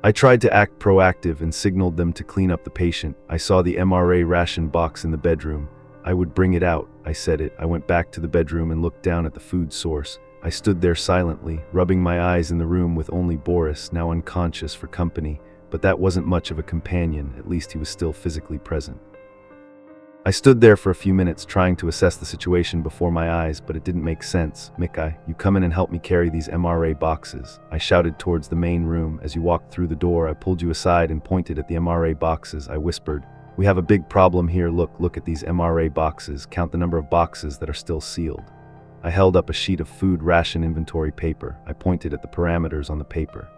I tried to act proactive and signaled them to clean up the patient. I saw the MRA ration box in the bedroom. I would bring it out. I said it. I went back to the bedroom and looked down at the food source. I stood there silently, rubbing my eyes in the room with only Boris, now unconscious, for company, but that wasn't much of a companion. At least he was still physically present. I stood there for a few minutes trying to assess the situation before my eyes, but it didn't make sense. Mikai, you come in and help me carry these MRA boxes. I shouted towards the main room. As you walked through the door, I pulled you aside and pointed at the MRA boxes. I whispered, we have a big problem here. Look at these MRA boxes. Count the number of boxes that are still sealed. I held up a sheet of food ration inventory paper. I pointed at the parameters on the paper.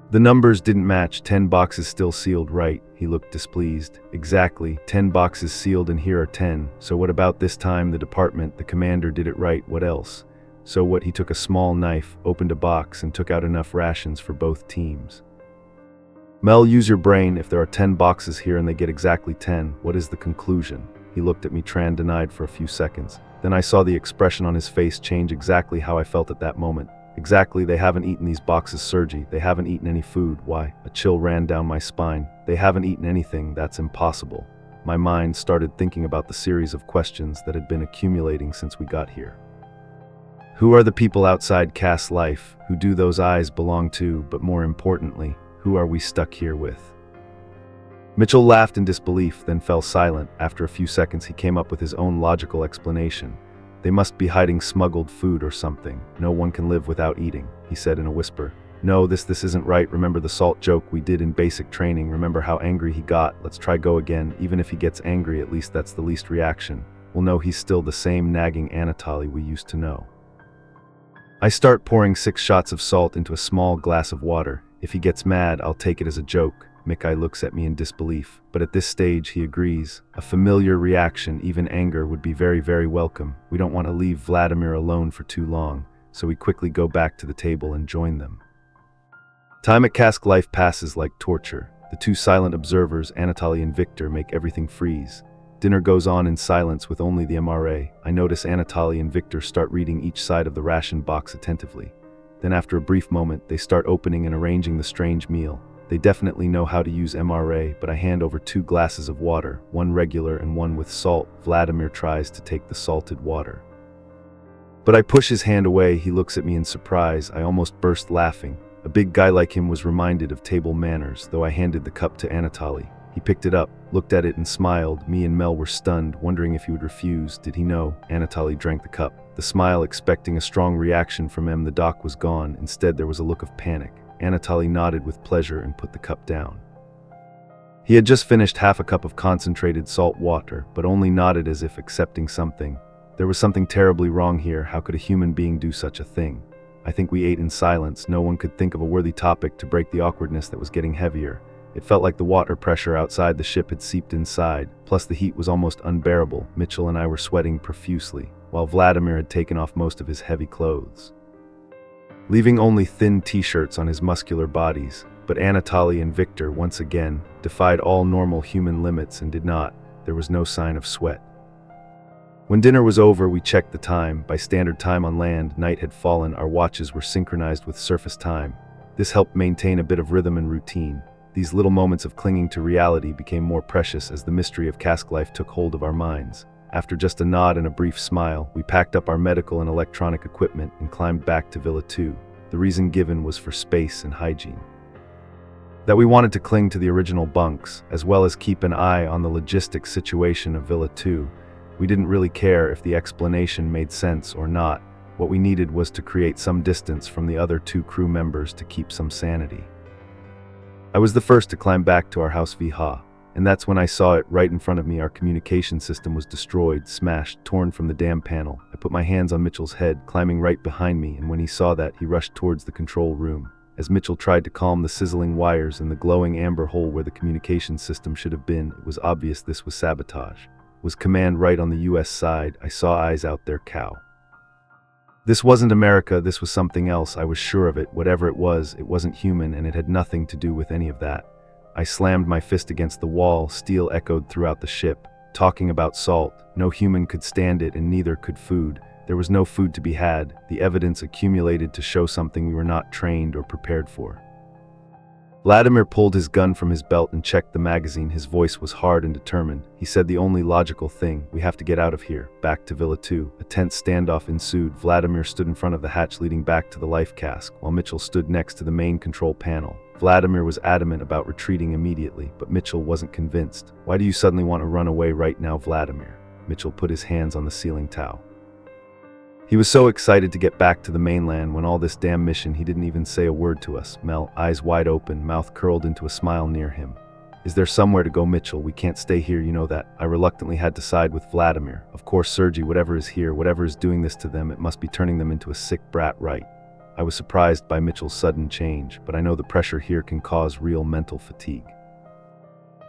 The numbers didn't match. 10 boxes still sealed, right? He looked displeased. Exactly, 10 boxes sealed and here are 10. So what about this time? The department, the commander did it right. What else? So what? He took a small knife, opened a box, and took out enough rations for both teams. Mel, use your brain. If there are 10 boxes here and they get exactly 10, what is the conclusion? He looked at me denied for a few seconds. Then I saw the expression on his face change, exactly how I felt at that moment. Exactly, they haven't eaten these boxes, Sergei. They haven't eaten any food. Why? A chill ran down my spine. They haven't eaten anything. That's impossible. My mind started thinking about the series of questions that had been accumulating since we got here. Who are the people outside Cass life? Who do those eyes belong to? But more importantly, who are we stuck here with? Mitchell laughed in disbelief, then fell silent. After a few seconds, he came up with his own logical explanation. They must be hiding smuggled food or something. No one can live without eating, he said in a whisper. No, this isn't right. Remember the salt joke we did in basic training? Remember how angry he got? Let's try go again. Even if he gets angry, at least that's the least reaction. We'll know he's still the same nagging Anatoly we used to know. I start pouring 6 shots of salt into a small glass of water. If he gets mad, I'll take it as a joke. Mikai looks at me in disbelief, but at this stage he agrees. A familiar reaction, even anger, would be very, very welcome. We don't want to leave Vladimir alone for too long, so we quickly go back to the table and join them. Time at Cask Life passes like torture. The two silent observers, Anatoly and Victor, make everything freeze. Dinner goes on in silence with only the MRA. I notice Anatoly and Victor start reading each side of the ration box attentively. Then after a brief moment, they start opening and arranging the strange meal. They definitely know how to use MRA, but I hand over 2 glasses of water, one regular and one with salt. Vladimir tries to take the salted water, but I push his hand away. He looks at me in surprise. I almost burst laughing. A big guy like him was reminded of table manners, though I handed the cup to Anatoly. He picked it up, looked at it and smiled. Me and Mel were stunned, wondering if he would refuse. Did he know? Anatoly drank the cup. The smile, expecting a strong reaction from him. The doc was gone. Instead, there was a look of panic. Anatoly nodded with pleasure and put the cup down. He had just finished half a cup of concentrated salt water, but only nodded as if accepting something. There was something terribly wrong here. How could a human being do such a thing? I think we ate in silence. No one could think of a worthy topic to break the awkwardness that was getting heavier. It felt like the water pressure outside the ship had seeped inside, plus the heat was almost unbearable. Mitchell and I were sweating profusely, while Vladimir had taken off most of his heavy clothes, leaving only thin t-shirts on his muscular bodies. But Anatoly and Victor, once again, defied all normal human limits and did not. There was no sign of sweat. When dinner was over, we checked the time. By standard time on land, night had fallen. Our watches were synchronized with surface time. This helped maintain a bit of rhythm and routine. These little moments of clinging to reality became more precious as the mystery of cask life took hold of our minds. After just a nod and a brief smile, we packed up our medical and electronic equipment and climbed back to Villa 2. The reason given was for space and hygiene. That we wanted to cling to the original bunks, as well as keep an eye on the logistics situation of Villa 2. We didn't really care if the explanation made sense or not. What we needed was to create some distance from the other 2 crew members to keep some sanity. I was the first to climb back to our house VH, and that's when I saw it right in front of me. Our communication system was destroyed, smashed, torn from the damn panel. I put my hands on Mitchell's head, climbing right behind me, and when he saw that, he rushed towards the control room. As Mitchell tried to calm the sizzling wires in the glowing amber hole where the communication system should have been, it was obvious this was sabotage. Was command right on the US side. I saw eyes out there cow. This wasn't America, this was something else, I was sure of it. Whatever it wasn't human, and it had nothing to do with any of that. I slammed my fist against the wall, steel echoed throughout the ship. Talking about salt, no human could stand it and neither could food. There was no food to be had. The evidence accumulated to show something we were not trained or prepared for. Vladimir pulled his gun from his belt and checked the magazine. His voice was hard and determined. He said the only logical thing, we have to get out of here, back to Villa 2. A tense standoff ensued. Vladimir stood in front of the hatch leading back to the life cask, while Mitchell stood next to the main control panel. Vladimir was adamant about retreating immediately, but Mitchell wasn't convinced. Why do you suddenly want to run away right now, Vladimir? Mitchell put his hands on the ceiling towel. He was so excited to get back to the mainland when all this damn mission he didn't even say a word to us. Mel, eyes wide open, mouth curled into a smile near him. Is there somewhere to go, Mitchell? We can't stay here, you know that. I reluctantly had to side with Vladimir. Of course, Sergei, whatever is here, whatever is doing this to them, it must be turning them into a sick brat, right? I was surprised by Mitchell's sudden change, but I know the pressure here can cause real mental fatigue.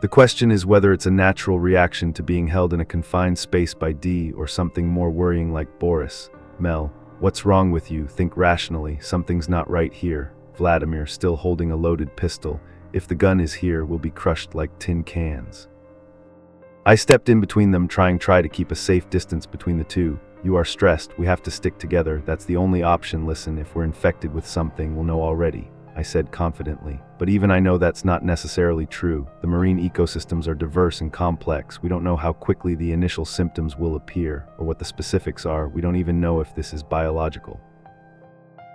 The question is whether it's a natural reaction to being held in a confined space by D or something more worrying like Boris. Mel, what's wrong with you? Think rationally. Something's not right here. Vladimir, still holding a loaded pistol. If the gun is here, we'll be crushed like tin cans. I stepped in between them, try to keep a safe distance between the two. You are stressed. We have to stick together. That's the only option. Listen, if we're infected with something, we'll know already, I said confidently. But even I know that's not necessarily true. The marine ecosystems are diverse and complex. We don't know how quickly the initial symptoms will appear, or what the specifics are. We don't even know if this is biological.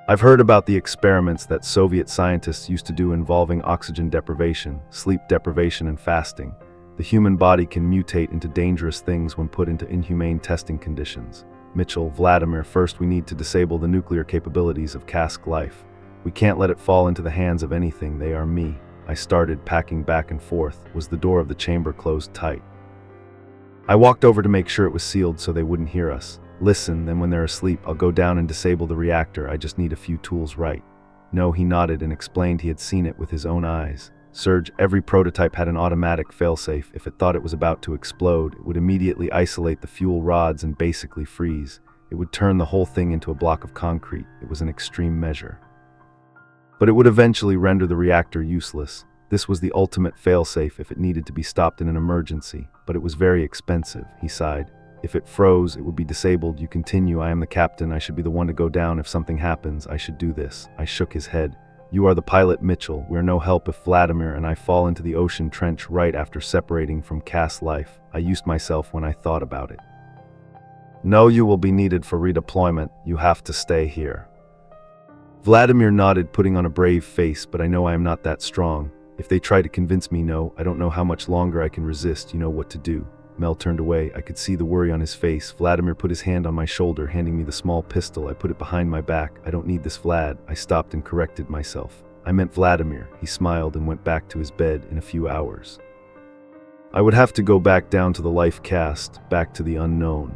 I've heard about the experiments that Soviet scientists used to do involving oxygen deprivation, sleep deprivation, and fasting. The human body can mutate into dangerous things when put into inhumane testing conditions. Mitchell, Vladimir, first we need to disable the nuclear capabilities of cask life. We can't let it fall into the hands of anything. They are me. I started packing back and forth. Was the door of the chamber closed tight? I walked over to make sure it was sealed so they wouldn't hear us. Listen, then when they're asleep, I'll go down and disable the reactor. I just need a few tools right. No, he nodded and explained he had seen it with his own eyes. Serge, every prototype had an automatic failsafe. If it thought it was about to explode, it would immediately isolate the fuel rods and basically freeze. It would turn the whole thing into a block of concrete. It was an extreme measure. But it would eventually render the reactor useless. This was the ultimate failsafe if it needed to be stopped in an emergency, but it was very expensive, he sighed. If it froze, it would be disabled. You continue. I am the captain. I should be the one to go down if something happens. I should do this. I shook his head. You are the pilot, Mitchell. We're no help if Vladimir and I fall into the ocean trench right after separating from cask life. I used myself when I thought about it. No, you will be needed for redeployment. You have to stay here. Vladimir nodded, putting on a brave face, but I know I am not that strong. If they try to convince me no, I don't know how much longer I can resist. You know what to do. Mel turned away. I could see the worry on his face. Vladimir put his hand on my shoulder, handing me the small pistol. I put it behind my back. I don't need this, Vlad. I stopped and corrected myself. I meant Vladimir. He smiled and went back to his bed in a few hours. I would have to go back down to the life cast, back to the unknown.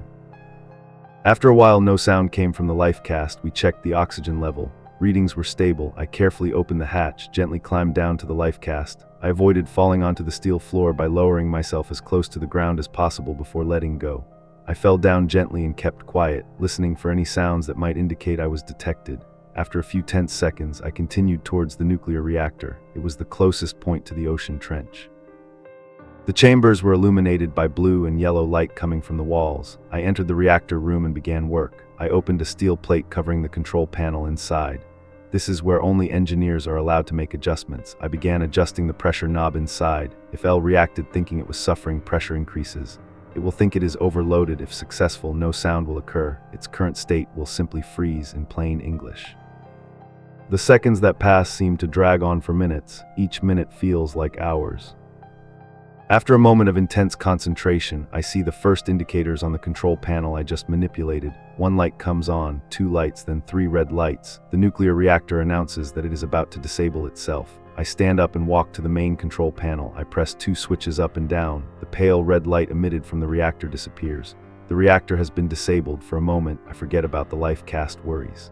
After a while, no sound came from the life cast. We checked the oxygen level. Readings were stable. I carefully opened the hatch, gently climbed down to the life cast. I avoided falling onto the steel floor by lowering myself as close to the ground as possible before letting go. I fell down gently and kept quiet, listening for any sounds that might indicate I was detected. After a few tense seconds, I continued towards the nuclear reactor. It was the closest point to the ocean trench. The chambers were illuminated by blue and yellow light coming from the walls. I entered the reactor room and began work. I opened a steel plate covering the control panel inside. This is where only engineers are allowed to make adjustments. I began adjusting the pressure knob inside. If L reacted thinking it was suffering pressure increases. It will think it is overloaded. If successful, no sound will occur. Its current state will simply freeze in plain English. The seconds that pass seem to drag on for minutes. Each minute feels like hours. After a moment of intense concentration, I see the first indicators on the control panel I just manipulated. One light comes on, 2 lights, then 3 red lights. The nuclear reactor announces that it is about to disable itself. I stand up and walk to the main control panel. I press 2 switches up and down. The pale red light emitted from the reactor disappears. The reactor has been disabled. For a moment, I forget about the life cast worries.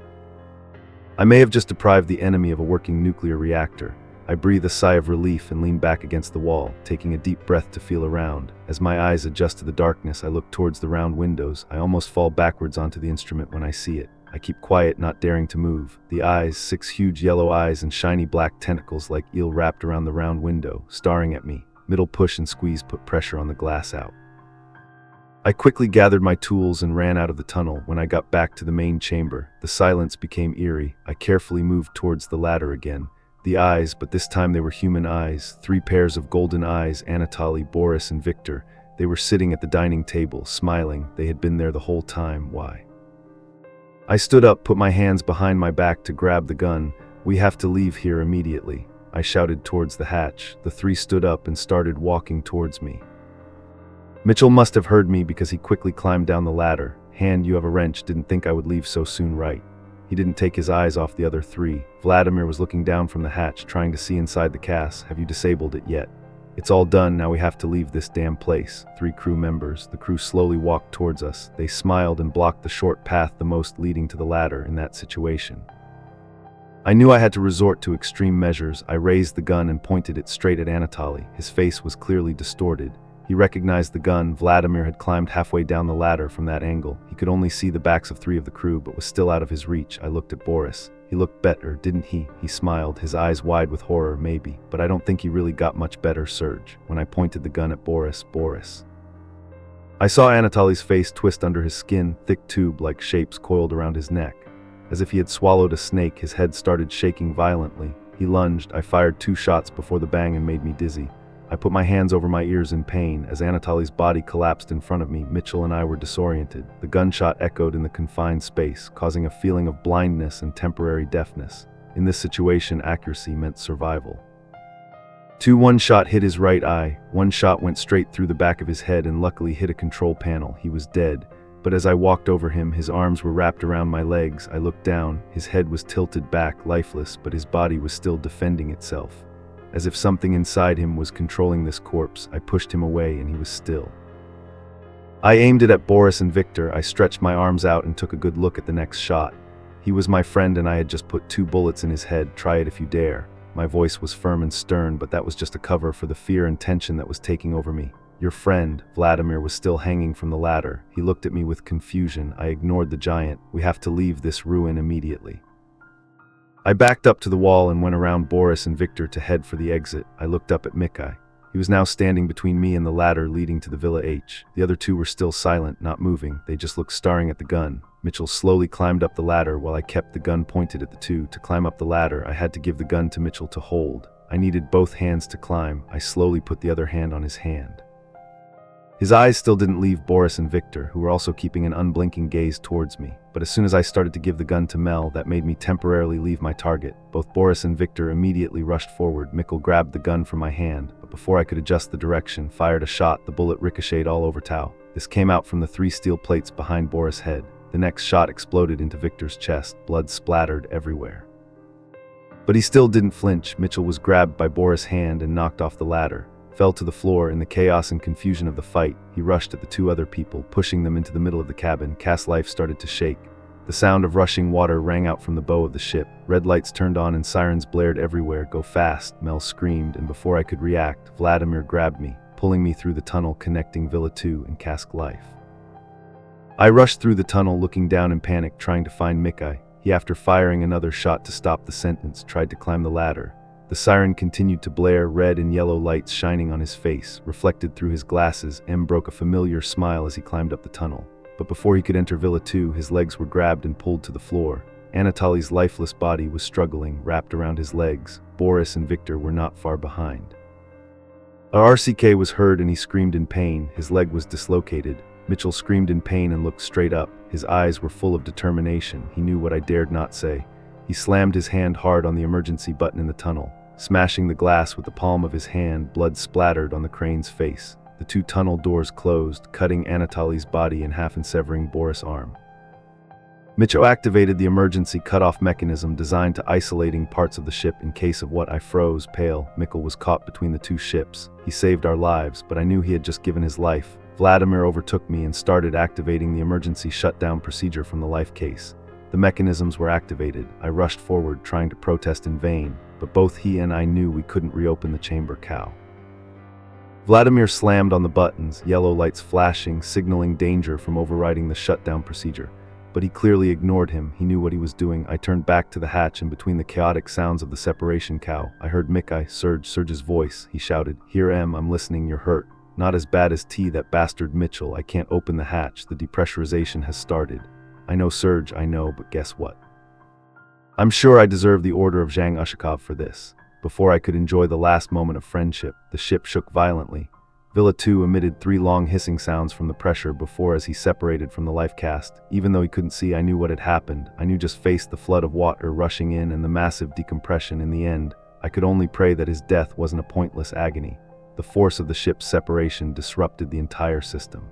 I may have just deprived the enemy of a working nuclear reactor. I breathe a sigh of relief and lean back against the wall, taking a deep breath to feel around. As my eyes adjust to the darkness, I look towards the round windows. I almost fall backwards onto the instrument when I see it. I keep quiet, not daring to move. The eyes, 6 huge yellow eyes and shiny black tentacles like eel wrapped around the round window, staring at me. Middle push and squeeze put pressure on the glass out. I quickly gathered my tools and ran out of the tunnel. When I got back to the main chamber, the silence became eerie. I carefully moved towards the ladder again. The eyes, but this time they were human eyes. 3 pairs of golden eyes, Anatoly, Boris, and Victor. They were sitting at the dining table, smiling. They had been there the whole time. Why? I stood up, put my hands behind my back to grab the gun. "We have to leave here immediately," I shouted towards the hatch. The 3 stood up and started walking towards me. Mitchell must have heard me because he quickly climbed down the ladder. "Hand, you have a wrench. Didn't think I would leave so soon, right?" He didn't take his eyes off the other 3. Vladimir was looking down from the hatch, trying to see inside the cast. "Have you disabled it yet?" "It's all done. Now we have to leave this damn place." 3 crew members. The crew slowly walked towards us. They smiled and blocked the short path the most leading to the ladder in that situation. I knew I had to resort to extreme measures. I raised the gun and pointed it straight at Anatoly. His face was clearly distorted. He recognized the gun. Vladimir had climbed halfway down the ladder from that angle. He could only see the backs of 3 of the crew, but was still out of his reach. I looked at Boris. "He looked better, didn't he?" He smiled, his eyes wide with horror. "Maybe, but I don't think he really got much better, Serge." When I pointed the gun at Boris. I saw Anatoly's face twist under his skin, thick tube-like shapes coiled around his neck. As if he had swallowed a snake, his head started shaking violently. He lunged. I fired 2 shots before the bang and made me dizzy. I put my hands over my ears in pain. As Anatoly's body collapsed in front of me, Mitchell and I were disoriented. The gunshot echoed in the confined space, causing a feeling of blindness and temporary deafness. In this situation, accuracy meant survival. 1 shot hit his right eye. 1 shot went straight through the back of his head and luckily hit a control panel. He was dead. But as I walked over him, his arms were wrapped around my legs. I looked down. His head was tilted back, lifeless, but his body was still defending itself. As if something inside him was controlling this corpse, I pushed him away and he was still. I aimed it at Boris and Victor. I stretched my arms out and took a good look at the next shot. He was my friend and I had just put 2 bullets in his head. "Try it if you dare." My voice was firm and stern, but that was just a cover for the fear and tension that was taking over me. "Your friend," Vladimir was still hanging from the ladder. He looked at me with confusion. I ignored the giant. "We have to leave this ruin immediately." I backed up to the wall and went around Boris and Victor to head for the exit. I looked up at Mikai. He was now standing between me and the ladder leading to the Villa H. The other 2 were still silent, not moving. They just looked staring at the gun. Mitchell slowly climbed up the ladder while I kept the gun pointed at the 2. To climb up the ladder, I had to give the gun to Mitchell to hold. I needed both hands to climb. I slowly put the other hand on his hand. His eyes still didn't leave Boris and Victor, who were also keeping an unblinking gaze towards me. But as soon as I started to give the gun to Mel, that made me temporarily leave my target. Both Boris and Victor immediately rushed forward. Mikkel grabbed the gun from my hand, but before I could adjust the direction, fired a shot. The bullet ricocheted all over Tao. This came out from the 3 steel plates behind Boris' head. The next shot exploded into Victor's chest. Blood splattered everywhere. But he still didn't flinch. Mitchell was grabbed by Boris' hand and knocked off the ladder. Fell to the floor. In the chaos and confusion of the fight, he rushed at the 2 other people, pushing them into the middle of the cabin. Cass' life started to shake. The sound of rushing water rang out from the bow of the ship. Red lights turned on and sirens blared everywhere. "Go fast," Mel screamed, and before I could react, Vladimir grabbed me, pulling me through the tunnel connecting Villa 2 and Cask Life. I rushed through the tunnel, looking down in panic, trying to find Mikai. He, after firing another shot to stop the sentence, tried to climb the ladder. The siren continued to blare, red and yellow lights shining on his face. Reflected through his glasses, M broke a familiar smile as he climbed up the tunnel. But before he could enter Villa 2, his legs were grabbed and pulled to the floor. Anatoly's lifeless body was struggling, wrapped around his legs. Boris and Victor were not far behind. A RCK was heard and he screamed in pain. His leg was dislocated. Mitchell screamed in pain and looked straight up. His eyes were full of determination. He knew what I dared not say. He slammed his hand hard on the emergency button in the tunnel, smashing the glass with the palm of his hand. Blood splattered on the crane's face. The two tunnel doors closed, cutting Anatoly's body in half and severing Boris' arm. Mitchell activated the emergency cutoff mechanism designed to isolating parts of the ship in case of what. I froze, pale. Mikkel was caught between the two ships. He saved our lives, but I knew he had just given his life. Vladimir overtook me and started activating the emergency shutdown procedure from the life case. The mechanisms were activated. I rushed forward, trying to protest in vain, but both he and I knew we couldn't reopen the chamber cow. Vladimir slammed on the buttons, yellow lights flashing, signaling danger from overriding the shutdown procedure. But he clearly ignored him. He knew what he was doing. I turned back to the hatch, and between the chaotic sounds of the separation cow, I heard Mikai, Serge's voice. He shouted, "Here, M, I'm listening, you're hurt. Not as bad as T, that bastard Mitchell. I can't open the hatch. The depressurization has started." "I know, Serge, I know, but guess what? I'm sure I deserve the Order of Zhang Ushakov for this." Before I could enjoy the last moment of friendship, the ship shook violently. Villa 2 emitted 3 long hissing sounds from the pressure before as he separated from the life cast. Even though he couldn't see, I knew what had happened. I knew just faced the flood of water rushing in and the massive decompression in the end. I could only pray that his death wasn't a pointless agony. The force of the ship's separation disrupted the entire system.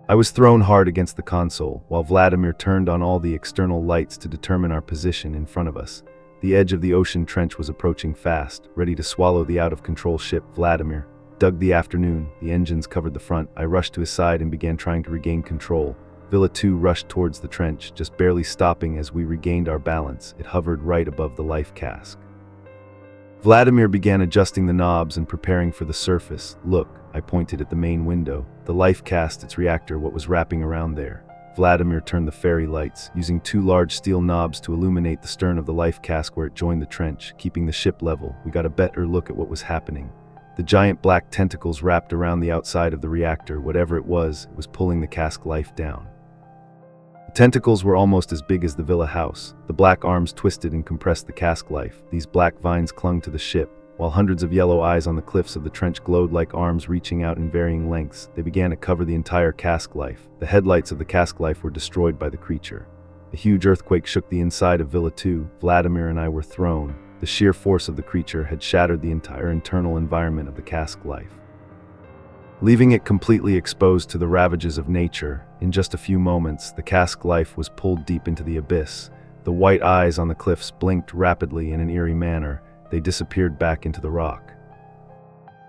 I was thrown hard against the console, while Vladimir turned on all the external lights to determine our position in front of us. The edge of the ocean trench was approaching fast, ready to swallow the out-of-control ship. Vladimir dug the afternoon. The engines covered the front. I rushed to his side and began trying to regain control. Villa 2 rushed towards the trench, just barely stopping as we regained our balance. It hovered right above the life cask. Vladimir began adjusting the knobs and preparing for the surface. "Look," I pointed at the main window. The life cast, its reactor, what was wrapping around there. Vladimir turned the ferry lights, using 2 large steel knobs to illuminate the stern of the life cask where it joined the trench, keeping the ship level. We got a better look at what was happening. The giant black tentacles wrapped around the outside of the reactor. Whatever it was pulling the cask life down. The tentacles were almost as big as the villa house. The black arms twisted and compressed the cask life. These black vines clung to the ship, while hundreds of yellow eyes on the cliffs of the trench glowed like arms reaching out in varying lengths. They began to cover the entire cask life. The headlights of the cask life were destroyed by the creature. A huge earthquake shook the inside of Villa 2. Vladimir and I were thrown. The sheer force of the creature had shattered the entire internal environment of the cask life, leaving it completely exposed to the ravages of nature. In just a few moments, the cask life was pulled deep into the abyss. The white eyes on the cliffs blinked rapidly in an eerie manner. They disappeared back into the rock.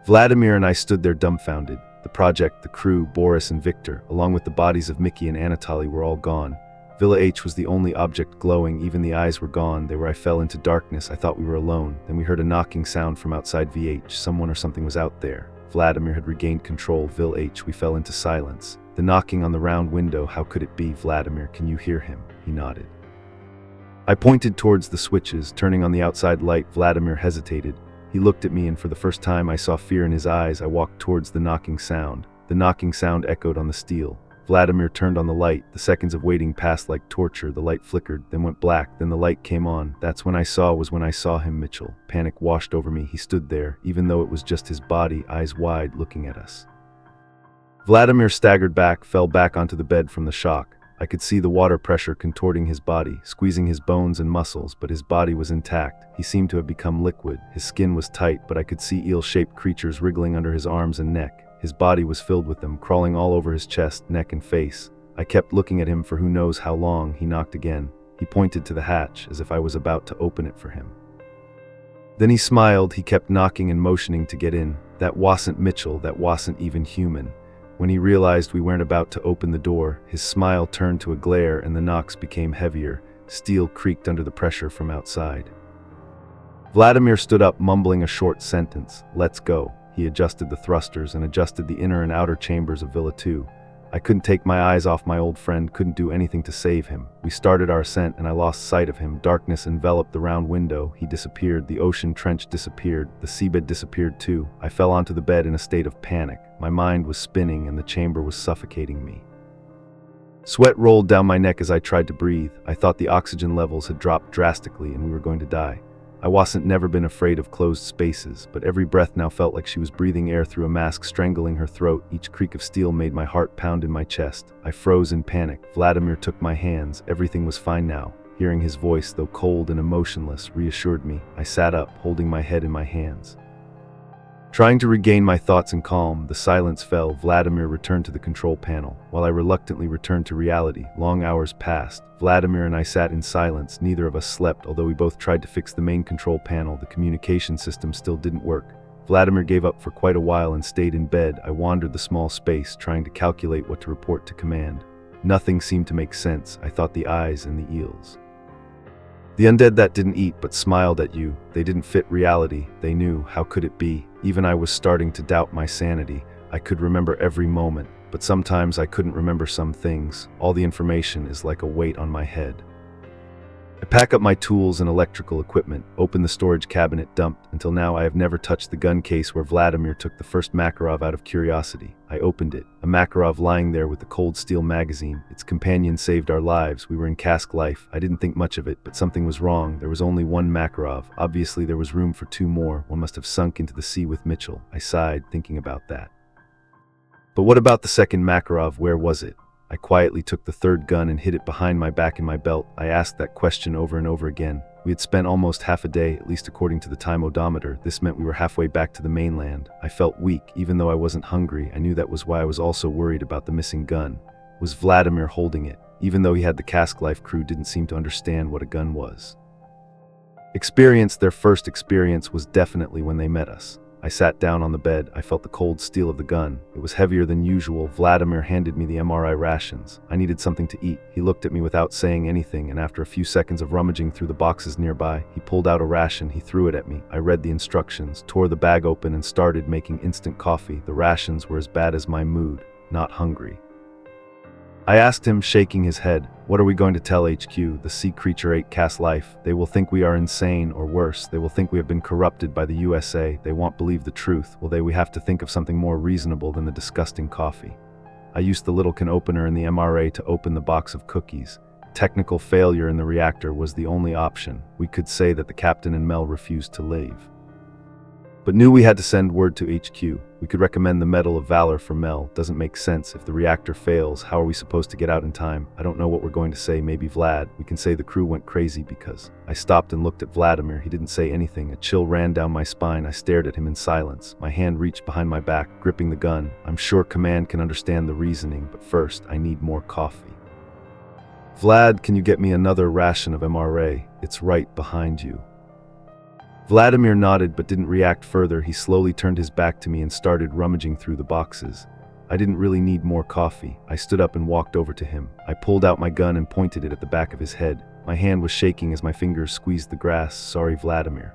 Vladimir and I stood there dumbfounded. The project, the crew, Boris and Victor, along with the bodies of Mickey and Anatoly, were all gone. Villa H was the only object glowing. Even the eyes were gone. I fell into darkness. I thought we were alone. Then we heard a knocking sound from outside VH. Someone or something was out there. Vladimir had regained control. Villa H. We fell into silence. The knocking on the round window. How could it be? Vladimir, can you hear him? He nodded. I pointed towards the switches, turning on the outside light. Vladimir hesitated. He looked at me, and for the first time I saw fear in his eyes. I walked towards the knocking sound. The knocking sound echoed on the steel. Vladimir turned on the light. The seconds of waiting passed like torture. The light flickered, then went black, then the light came on. That's when I saw him, Mitchell. Panic washed over me. He stood there, even though it was just his body, eyes wide, looking at us. Vladimir staggered back, fell back onto the bed from the shock. I could see the water pressure contorting his body, squeezing his bones and muscles, but his body was intact. He seemed to have become liquid. His skin was tight, but I could see eel-shaped creatures wriggling under his arms and neck. His body was filled with them, crawling all over his chest, neck, and face. I kept looking at him for who knows how long. He knocked again. He pointed to the hatch, as if I was about to open it for him. Then he smiled. He kept knocking and motioning to get in. That wasn't Mitchell. That wasn't even human. When he realized we weren't about to open the door, his smile turned to a glare and the knocks became heavier. Steel creaked under the pressure from outside. Vladimir stood up, mumbling a short sentence. "Let's go." He adjusted the thrusters and adjusted the inner and outer chambers of Villa 2. I couldn't take my eyes off my old friend, couldn't do anything to save him. We started our ascent and I lost sight of him. Darkness enveloped the round window. He disappeared. The ocean trench disappeared. The seabed disappeared too. I fell onto the bed in a state of panic. My mind was spinning and the chamber was suffocating me. Sweat rolled down my neck as I tried to breathe. I thought the oxygen levels had dropped drastically and we were going to die. I wasn't never been afraid of closed spaces, but every breath now felt like she was breathing air through a mask, strangling her throat. Each creak of steel made my heart pound in my chest. I froze in panic. Vladimir took my hands. Everything was fine now. Hearing his voice, though cold and emotionless, reassured me. I sat up, holding my head in my hands. Trying to regain my thoughts and calm, the silence fell. Vladimir returned to the control panel, while I reluctantly returned to reality. Long hours passed. Vladimir and I sat in silence. Neither of us slept, although we both tried to fix the main control panel. The communication system still didn't work. Vladimir gave up for quite a while and stayed in bed. I wandered the small space, trying to calculate what to report to command. Nothing seemed to make sense. I thought the eyes and the eels. The undead that didn't eat but smiled at you. They didn't fit reality. They knew. How could it be? Even I was starting to doubt my sanity. I could remember every moment, but sometimes I couldn't remember some things. All the information is like a weight on my head. I pack up my tools and electrical equipment, open the storage cabinet dumped. Until now I have never touched the gun case where Vladimir took the first Makarov out of curiosity. I opened it, a Makarov lying there with the cold steel magazine. Its companion saved our lives. We were in cask life. I didn't think much of it, but something was wrong. There was only one Makarov. Obviously there was room for two more. One must have sunk into the sea with Mitchell. I sighed, thinking about that. But what about the second Makarov? Where was it? I quietly took the third gun and hid it behind my back in my belt. I asked that question over and over again. We had spent almost half a day, at least according to the time odometer. This meant we were halfway back to the mainland. I felt weak, even though I wasn't hungry. I knew that was why I was also worried about the missing gun. Was Vladimir holding it? Even though he had the cask life, crew didn't seem to understand what a gun was. Their first experience was definitely when they met us. I sat down on the bed. I felt the cold steel of the gun. It was heavier than usual. Vladimir handed me the MRI rations. I needed something to eat. He looked at me without saying anything, and after a few seconds of rummaging through the boxes nearby, he pulled out a ration. He threw it at me. I read the instructions, tore the bag open, and started making instant coffee. The rations were as bad as my mood, not hungry. I asked him, shaking his head, "What are we going to tell HQ? The sea creature ate Cass life. They will think we are insane, or worse, they will think we have been corrupted by the USA. They won't believe the truth. We have to think of something more reasonable than the disgusting coffee." I used the little can opener in the MRA to open the box of cookies. Technical failure in the reactor was the only option. We could say that the captain and Mel refused to leave, but knew we had to send word to HQ. We could recommend the Medal of Valor for Mel. Doesn't make sense. If the reactor fails, how are we supposed to get out in time? I don't know what we're going to say. Maybe Vlad. We can say the crew went crazy because... I stopped and looked at Vladimir. He didn't say anything. A chill ran down my spine. I stared at him in silence. My hand reached behind my back, gripping the gun. I'm sure command can understand the reasoning, but first, I need more coffee. Vlad, can you get me another ration of MRA? It's right behind you. Vladimir nodded but didn't react further. He slowly turned his back to me and started rummaging through the boxes. I didn't really need more coffee. I stood up and walked over to him. I pulled out my gun and pointed it at the back of his head. My hand was shaking as my fingers squeezed the grass. "Sorry, Vladimir."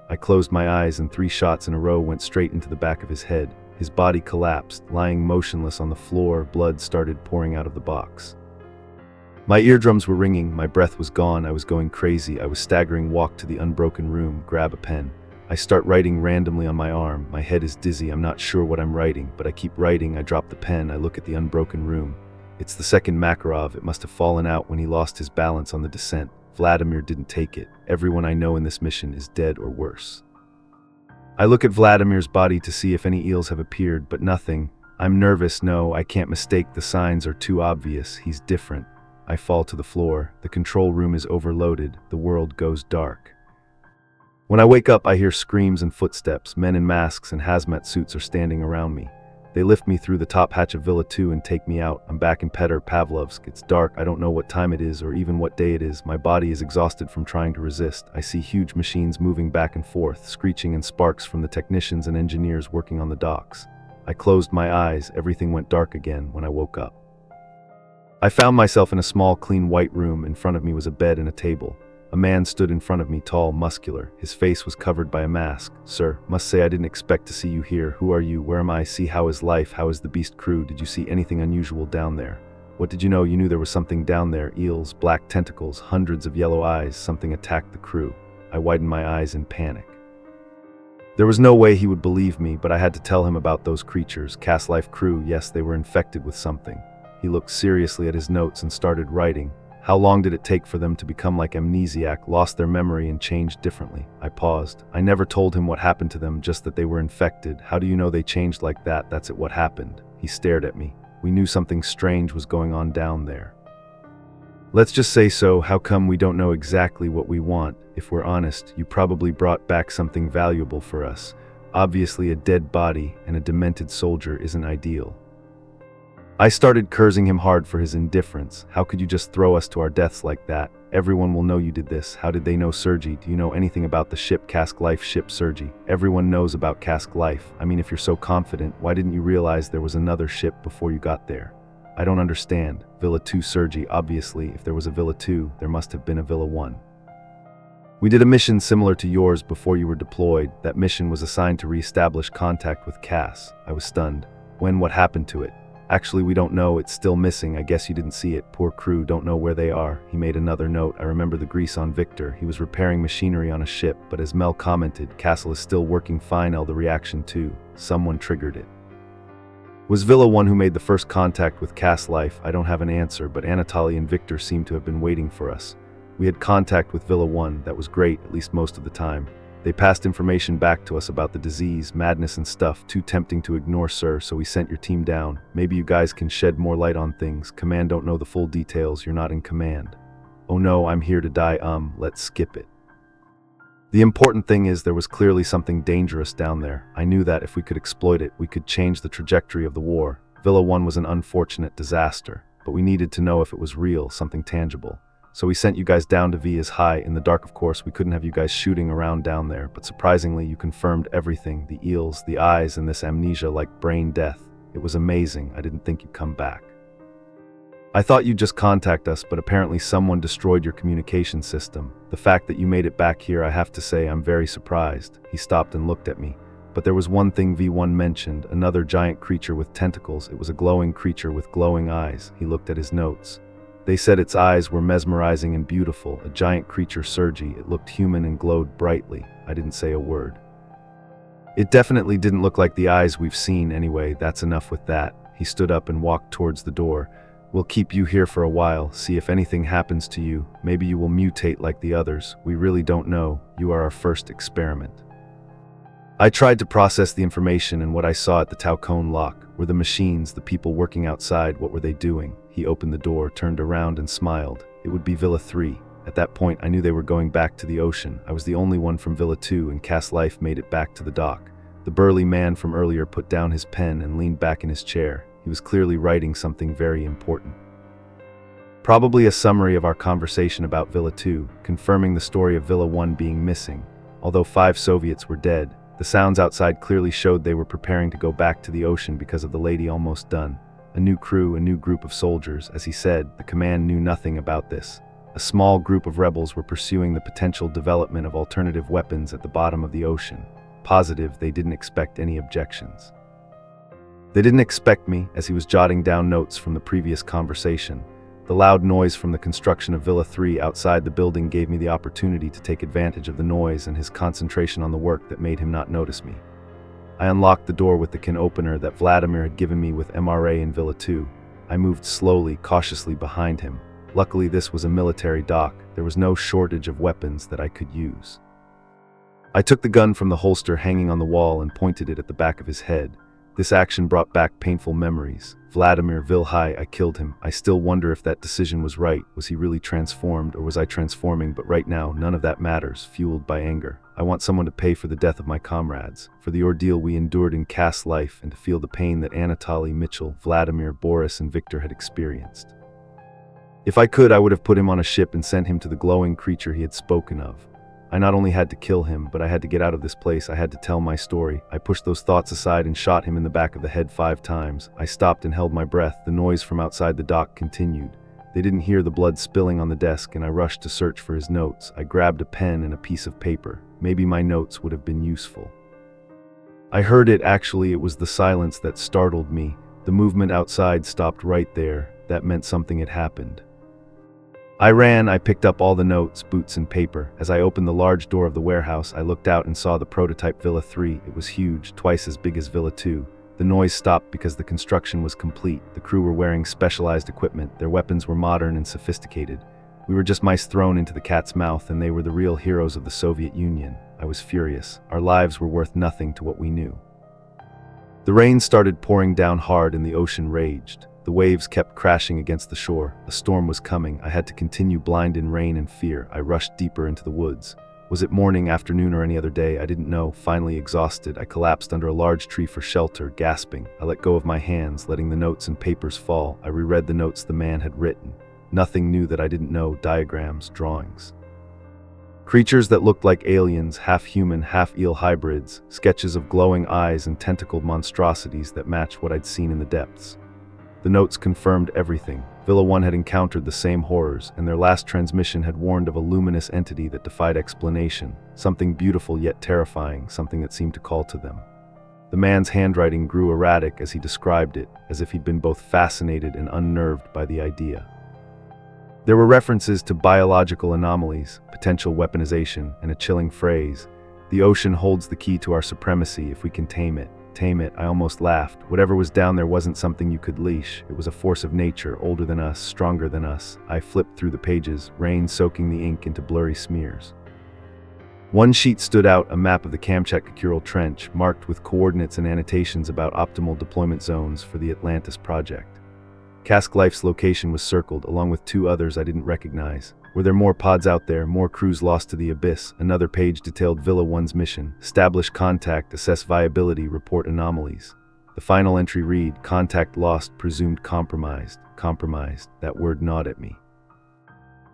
I closed my eyes and 3 shots in a row went straight into the back of his head. His body collapsed, lying motionless on the floor. Blood started pouring out of the box. My eardrums were ringing, my breath was gone, I was going crazy. I was staggering, walk to the unbroken room, grab a pen. I start writing randomly on my arm. My head is dizzy, I'm not sure what I'm writing, but I keep writing. I drop the pen, I look at the unbroken room. It's the second Makarov. It must have fallen out when he lost his balance on the descent. Vladimir didn't take it. Everyone I know in this mission is dead or worse. I look at Vladimir's body to see if any eels have appeared, but nothing. I'm nervous. No, I can't mistake. The signs are too obvious. He's different. I fall to the floor. The control room is overloaded. The world goes dark. When I wake up, I hear screams and footsteps. Men in masks and hazmat suits are standing around me. They lift me through the top hatch of Villa 2 and take me out. I'm back in Petr Pavlovsk. It's dark. I don't know what time it is or even what day it is. My body is exhausted from trying to resist. I see huge machines moving back and forth, screeching, and sparks from the technicians and engineers working on the docks. I closed my eyes, everything went dark again when I woke up. I found myself in a small, clean white room. In front of me was a bed and a table. A man stood in front of me, tall, muscular. His face was covered by a mask. "Sir, must say I didn't expect to see you here. Who are you? Where am I? See, how is life? How is the beast crew? Did you see anything unusual down there? What did you know? You knew there was something down there. Eels, black tentacles, hundreds of yellow eyes. Something attacked the crew." I widened my eyes in panic. There was no way he would believe me, but I had to tell him about those creatures. Cast Life crew, yes, they were infected with something. He looked seriously at his notes and started writing. How long did it take for them to become like amnesiac, lost their memory and changed differently? I paused. I never told him what happened to them, just that they were infected. How do you know they changed like that? That's what happened. He stared at me. We knew something strange was going on down there. Let's just say so. How come we don't know exactly what we want? If we're honest, you probably brought back something valuable for us. Obviously, a dead body and a demented soldier isn't ideal. I started cursing him hard for his indifference. How could you just throw us to our deaths like that? Everyone will know you did this. How did they know, Sergi? Do you know anything about the ship Cask Life ship, Sergi? Everyone knows about Cask Life. I mean, if you're so confident, why didn't you realize there was another ship before you got there? I don't understand. Villa 2, Sergi. Obviously, if there was a Villa 2, there must have been a Villa 1. We did a mission similar to yours before you were deployed. That mission was assigned to re-establish contact with Cass. I was stunned. When? What happened to it? Actually, we don't know. It's still missing. I guess you didn't see it. Poor crew don't know where they are. He made another note. I remember the grease on Victor. He was repairing machinery on a ship, but as Mel commented, Castle is still working fine. The reaction too. Someone triggered it. Was Villa 1 who made the first contact with Cass Life? I don't have an answer, but Anatoly and Victor seem to have been waiting for us. We had contact with Villa 1. That was great, at least most of the time. They passed information back to us about the disease, madness and stuff. Too tempting to ignore, sir, so we sent your team down. Maybe you guys can shed more light on things. Command don't know the full details. You're not in command. Oh no, I'm here to die. Let's skip it. The important thing is there was clearly something dangerous down there. I knew that if we could exploit it, we could change the trajectory of the war. Villa 1 was an unfortunate disaster, but we needed to know if it was real, something tangible. So we sent you guys down to V as high. In the dark, of course, we couldn't have you guys shooting around down there, but surprisingly, you confirmed everything. The eels, the eyes, and this amnesia like brain death. It was amazing. I didn't think you'd come back. I thought you'd just contact us, but apparently someone destroyed your communication system. The fact that you made it back here, I have to say, I'm very surprised. He stopped and looked at me. But there was one thing V1 mentioned, another giant creature with tentacles. It was a glowing creature with glowing eyes. He looked at his notes. They said its eyes were mesmerizing and beautiful. A giant creature, Sergi. It looked human and glowed brightly. I didn't say a word. It definitely didn't look like the eyes we've seen anyway. That's enough with that. He stood up and walked towards the door. We'll keep you here for a while, see if anything happens to you. Maybe you will mutate like the others. We really don't know. You are our first experiment. I tried to process the information and what I saw at the Taucone lock. Were the machines, the people working outside, what were they doing? He opened the door, turned around and smiled. It would be Villa 3. At that point, I knew they were going back to the ocean. I was the only one from Villa 2 and Cass Life made it back to the dock. The burly man from earlier put down his pen and leaned back in his chair. He was clearly writing something very important. Probably a summary of our conversation about Villa 2, confirming the story of Villa 1 being missing. Although 5 Soviets were dead, the sounds outside clearly showed they were preparing to go back to the ocean because of the lady almost done. A new crew, a new group of soldiers. As he said, the command knew nothing about this. A small group of rebels were pursuing the potential development of alternative weapons at the bottom of the ocean. Positive, they didn't expect any objections. They didn't expect me, as he was jotting down notes from the previous conversation. The loud noise from the construction of Villa 3 outside the building gave me the opportunity to take advantage of the noise and his concentration on the work that made him not notice me. I unlocked the door with the can opener that Vladimir had given me with MRA in Villa 2. I moved slowly, cautiously behind him. Luckily, this was a military dock. There was no shortage of weapons that I could use. I took the gun from the holster hanging on the wall and pointed it at the back of his head. This action brought back painful memories. Vladimir Vilhai, I killed him. I still wonder if that decision was right. Was he really transformed, or was I transforming? But right now, none of that matters, fueled by anger. I want someone to pay for the death of my comrades, for the ordeal we endured in Cass Life, and to feel the pain that Anatoly, Mitchell, Vladimir, Boris, and Victor had experienced. If I could, I would have put him on a ship and sent him to the glowing creature he had spoken of. I not only had to kill him, but I had to get out of this place. I had to tell my story. I pushed those thoughts aside and shot him in the back of the head 5 times. I stopped and held my breath. The noise from outside the dock continued. They didn't hear the blood spilling on the desk, and I rushed to search for his notes. I grabbed a pen and a piece of paper. Maybe my notes would have been useful. I heard it. Actually, it was the silence that startled me. The movement outside stopped right there. That meant something had happened. I ran. I picked up all the notes, boots, and paper. As I opened the large door of the warehouse, I looked out and saw the prototype Villa 3. It was huge, twice as big as Villa 2. The noise stopped because the construction was complete. The crew were wearing specialized equipment. Their weapons were modern and sophisticated. We were just mice thrown into the cat's mouth, and they were the real heroes of the Soviet Union. I was furious. Our lives were worth nothing to what we knew. The rain started pouring down hard and the ocean raged. The waves kept crashing against the shore. A storm was coming. I had to continue blind in rain and fear. I rushed deeper into the woods. Was it morning, afternoon, or any other day? I didn't know. Finally exhausted, I collapsed under a large tree for shelter, gasping. I let go of my hands, letting the notes and papers fall. I reread the notes the man had written. Nothing new that I didn't know. Diagrams, drawings. Creatures that looked like aliens, half-human, half-eel hybrids, sketches of glowing eyes and tentacled monstrosities that matched what I'd seen in the depths. The notes confirmed everything. Villa 1 had encountered the same horrors, and their last transmission had warned of a luminous entity that defied explanation, something beautiful yet terrifying, something that seemed to call to them. The man's handwriting grew erratic as he described it, as if he'd been both fascinated and unnerved by the idea. There were references to biological anomalies, potential weaponization, and a chilling phrase: "The ocean holds the key to our supremacy if we can tame it." Tame it, I almost laughed. Whatever was down there wasn't something you could leash. It was a force of nature, older than us, stronger than us. I flipped through the pages, rain soaking the ink into blurry smears. One sheet stood out, a map of the Kamchatka-Ural Trench, marked with coordinates and annotations about optimal deployment zones for the Atlantis Project. Cask Life's location was circled, along with 2 others I didn't recognize. Were there more pods out there, more crews lost to the abyss? Another page detailed Villa 1's mission: establish contact, assess viability, report anomalies. The final entry read: contact lost, presumed compromised. Compromised, that word gnawed at me.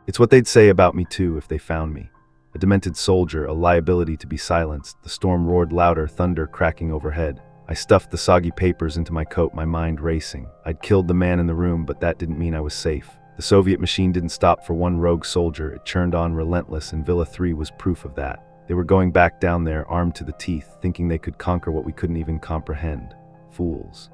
It's what they'd say about me too if they found me. A demented soldier, a liability to be silenced. The storm roared louder, thunder cracking overhead. I stuffed the soggy papers into my coat, my mind racing. I'd killed the man in the room, but that didn't mean I was safe. The Soviet machine didn't stop for one rogue soldier. It churned on relentless, and Villa 3 was proof of that. They were going back down there, armed to the teeth, thinking they could conquer what we couldn't even comprehend. Fools.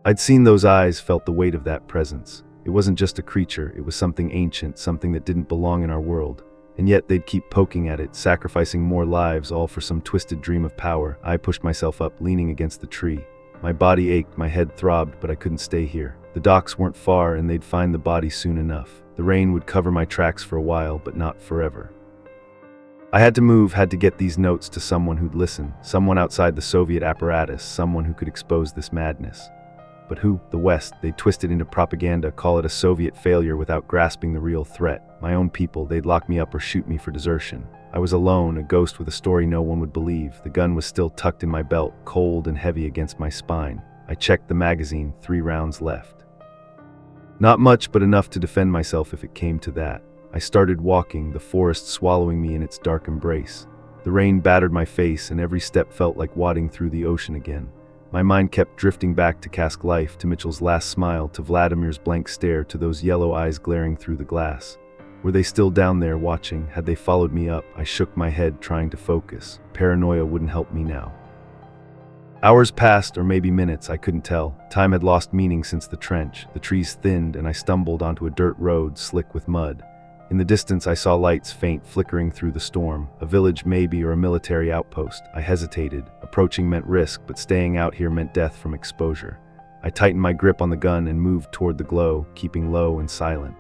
I'd seen those eyes, felt the weight of that presence. It wasn't just a creature, it was something ancient, something that didn't belong in our world. And yet they'd keep poking at it, sacrificing more lives, all for some twisted dream of power. I pushed myself up, leaning against the tree. My body ached, my head throbbed, but I couldn't stay here. The docks weren't far, and they'd find the body soon enough. The rain would cover my tracks for a while, but not forever. I had to move, had to get these notes to someone who'd listen, someone outside the Soviet apparatus, someone who could expose this madness. But who? The West. They'd twist it into propaganda, call it a Soviet failure without grasping the real threat. My own people, they'd lock me up or shoot me for desertion. I was alone, a ghost with a story no one would believe. The gun was still tucked in my belt, cold and heavy against my spine. I checked the magazine, 3 rounds left. Not much, but enough to defend myself if it came to that. I started walking, the forest swallowing me in its dark embrace. The rain battered my face, and every step felt like wading through the ocean again. My mind kept drifting back to Cask Life, to Mitchell's last smile, to Vladimir's blank stare, to those yellow eyes glaring through the glass. Were they still down there watching? Had they followed me up? I shook my head, trying to focus. Paranoia wouldn't help me now. Hours passed, or maybe minutes, I couldn't tell. Time had lost meaning since the trench. The trees thinned, and I stumbled onto a dirt road slick with mud. In the distance I saw lights faint, flickering through the storm. A village maybe, or a military outpost. I hesitated. Approaching meant risk, but staying out here meant death from exposure. I tightened my grip on the gun and moved toward the glow, keeping low and silent.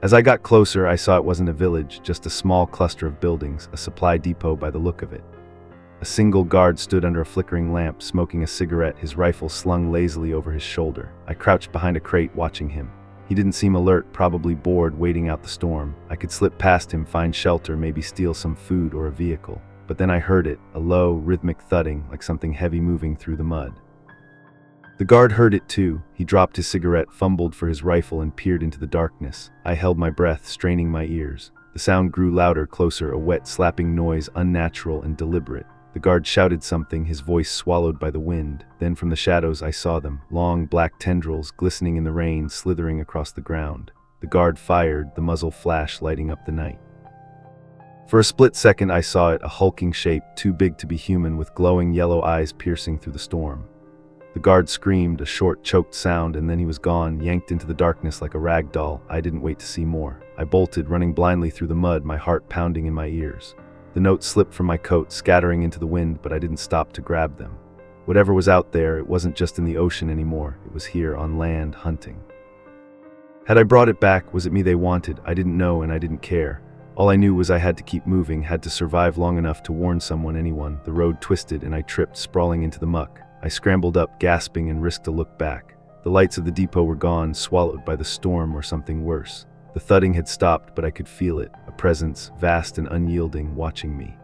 As I got closer, I saw it wasn't a village, just a small cluster of buildings, a supply depot by the look of it. A single guard stood under a flickering lamp, smoking a cigarette, his rifle slung lazily over his shoulder. I crouched behind a crate, watching him. He didn't seem alert, probably bored, waiting out the storm. I could slip past him, find shelter, maybe steal some food or a vehicle. But then I heard it, a low, rhythmic thudding, like something heavy moving through the mud. The guard heard it too. He dropped his cigarette, fumbled for his rifle, and peered into the darkness. I held my breath, straining my ears. The sound grew louder, closer, a wet, slapping noise, unnatural and deliberate. The guard shouted something, his voice swallowed by the wind. Then from the shadows I saw them, long black tendrils glistening in the rain, slithering across the ground. The guard fired, the muzzle flash lighting up the night. For a split second I saw it, a hulking shape, too big to be human, with glowing yellow eyes piercing through the storm. The guard screamed, a short, choked sound, and then he was gone, yanked into the darkness like a rag doll. I didn't wait to see more. I bolted, running blindly through the mud, my heart pounding in my ears. The notes slipped from my coat, scattering into the wind, but I didn't stop to grab them. Whatever was out there, it wasn't just in the ocean anymore. It was here on land, hunting. Had I brought it back? Was it me they wanted? I didn't know, and I didn't care. All I knew was I had to keep moving, had to survive long enough to warn someone, anyone. The road twisted, and I tripped, sprawling into the muck. I scrambled up, gasping, and risked a look back. The lights of the depot were gone, swallowed by the storm or something worse. The thudding had stopped, but I could feel it, a presence, vast and unyielding, watching me.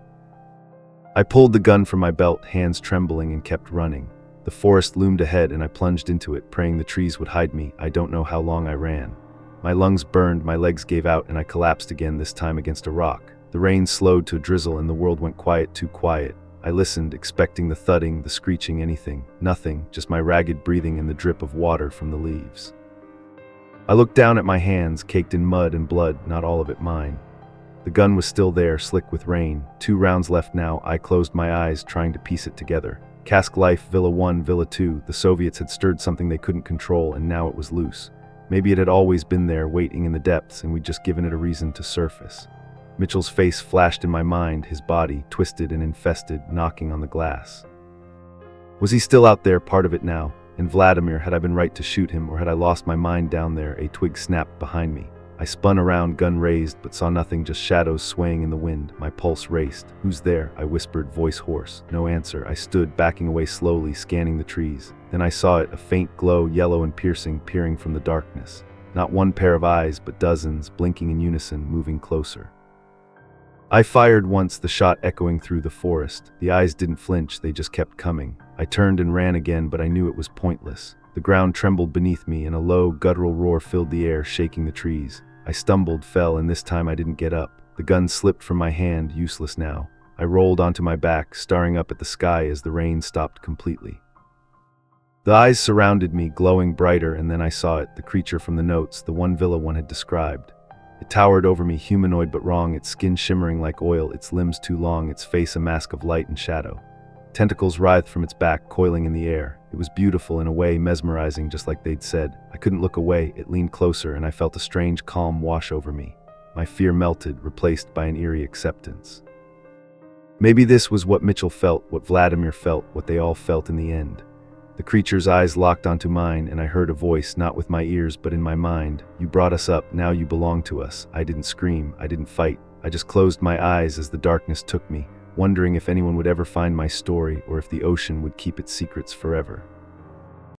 I pulled the gun from my belt, hands trembling, and kept running. The forest loomed ahead, and I plunged into it, praying the trees would hide me. I don't know how long I ran. My lungs burned, my legs gave out, and I collapsed again, this time against a rock. The rain slowed to a drizzle, and the world went quiet, too quiet. I listened, expecting the thudding, the screeching, anything. Nothing, just my ragged breathing and the drip of water from the leaves. I looked down at my hands, caked in mud and blood, not all of it mine. The gun was still there, slick with rain. 2 rounds left now. I closed my eyes, trying to piece it together. Cask Life, Villa 1, Villa 2. The Soviets had stirred something they couldn't control, and now it was loose. Maybe it had always been there, waiting in the depths, and we'd just given it a reason to surface. Mitchell's face flashed in my mind, his body, twisted and infested, knocking on the glass. Was he still out there, part of it now? And Vladimir, had I been right to shoot him, or had I lost my mind down there? A twig snapped behind me. I spun around, gun raised, but saw nothing, just shadows swaying in the wind. My pulse raced. "Who's there?" I whispered, voice hoarse. No answer. I stood, backing away slowly, scanning the trees. Then I saw it, a faint glow, yellow and piercing, peering from the darkness. Not one pair of eyes, but dozens, blinking in unison, moving closer. I fired once, the shot echoing through the forest. The eyes didn't flinch, they just kept coming. I turned and ran again, but I knew it was pointless. The ground trembled beneath me, and a low, guttural roar filled the air, shaking the trees. I stumbled, fell, and this time I didn't get up. The gun slipped from my hand, useless now. I rolled onto my back, staring up at the sky as the rain stopped completely. The eyes surrounded me, glowing brighter, and then I saw it, the creature from the notes, the one Villa 1 had described. It towered over me, humanoid but wrong, its skin shimmering like oil, its limbs too long, its face a mask of light and shadow. Tentacles writhed from its back, coiling in the air. It was beautiful, in a way mesmerizing, just like they'd said. I couldn't look away. It leaned closer, and I felt a strange calm wash over me. My fear melted, replaced by an eerie acceptance. Maybe this was what Mitchell felt, what Vladimir felt, what they all felt in the end. The creature's eyes locked onto mine, and I heard a voice, not with my ears but in my mind. "You brought us up, now you belong to us." I didn't scream, I didn't fight. I just closed my eyes as the darkness took me, wondering if anyone would ever find my story, or if the ocean would keep its secrets forever.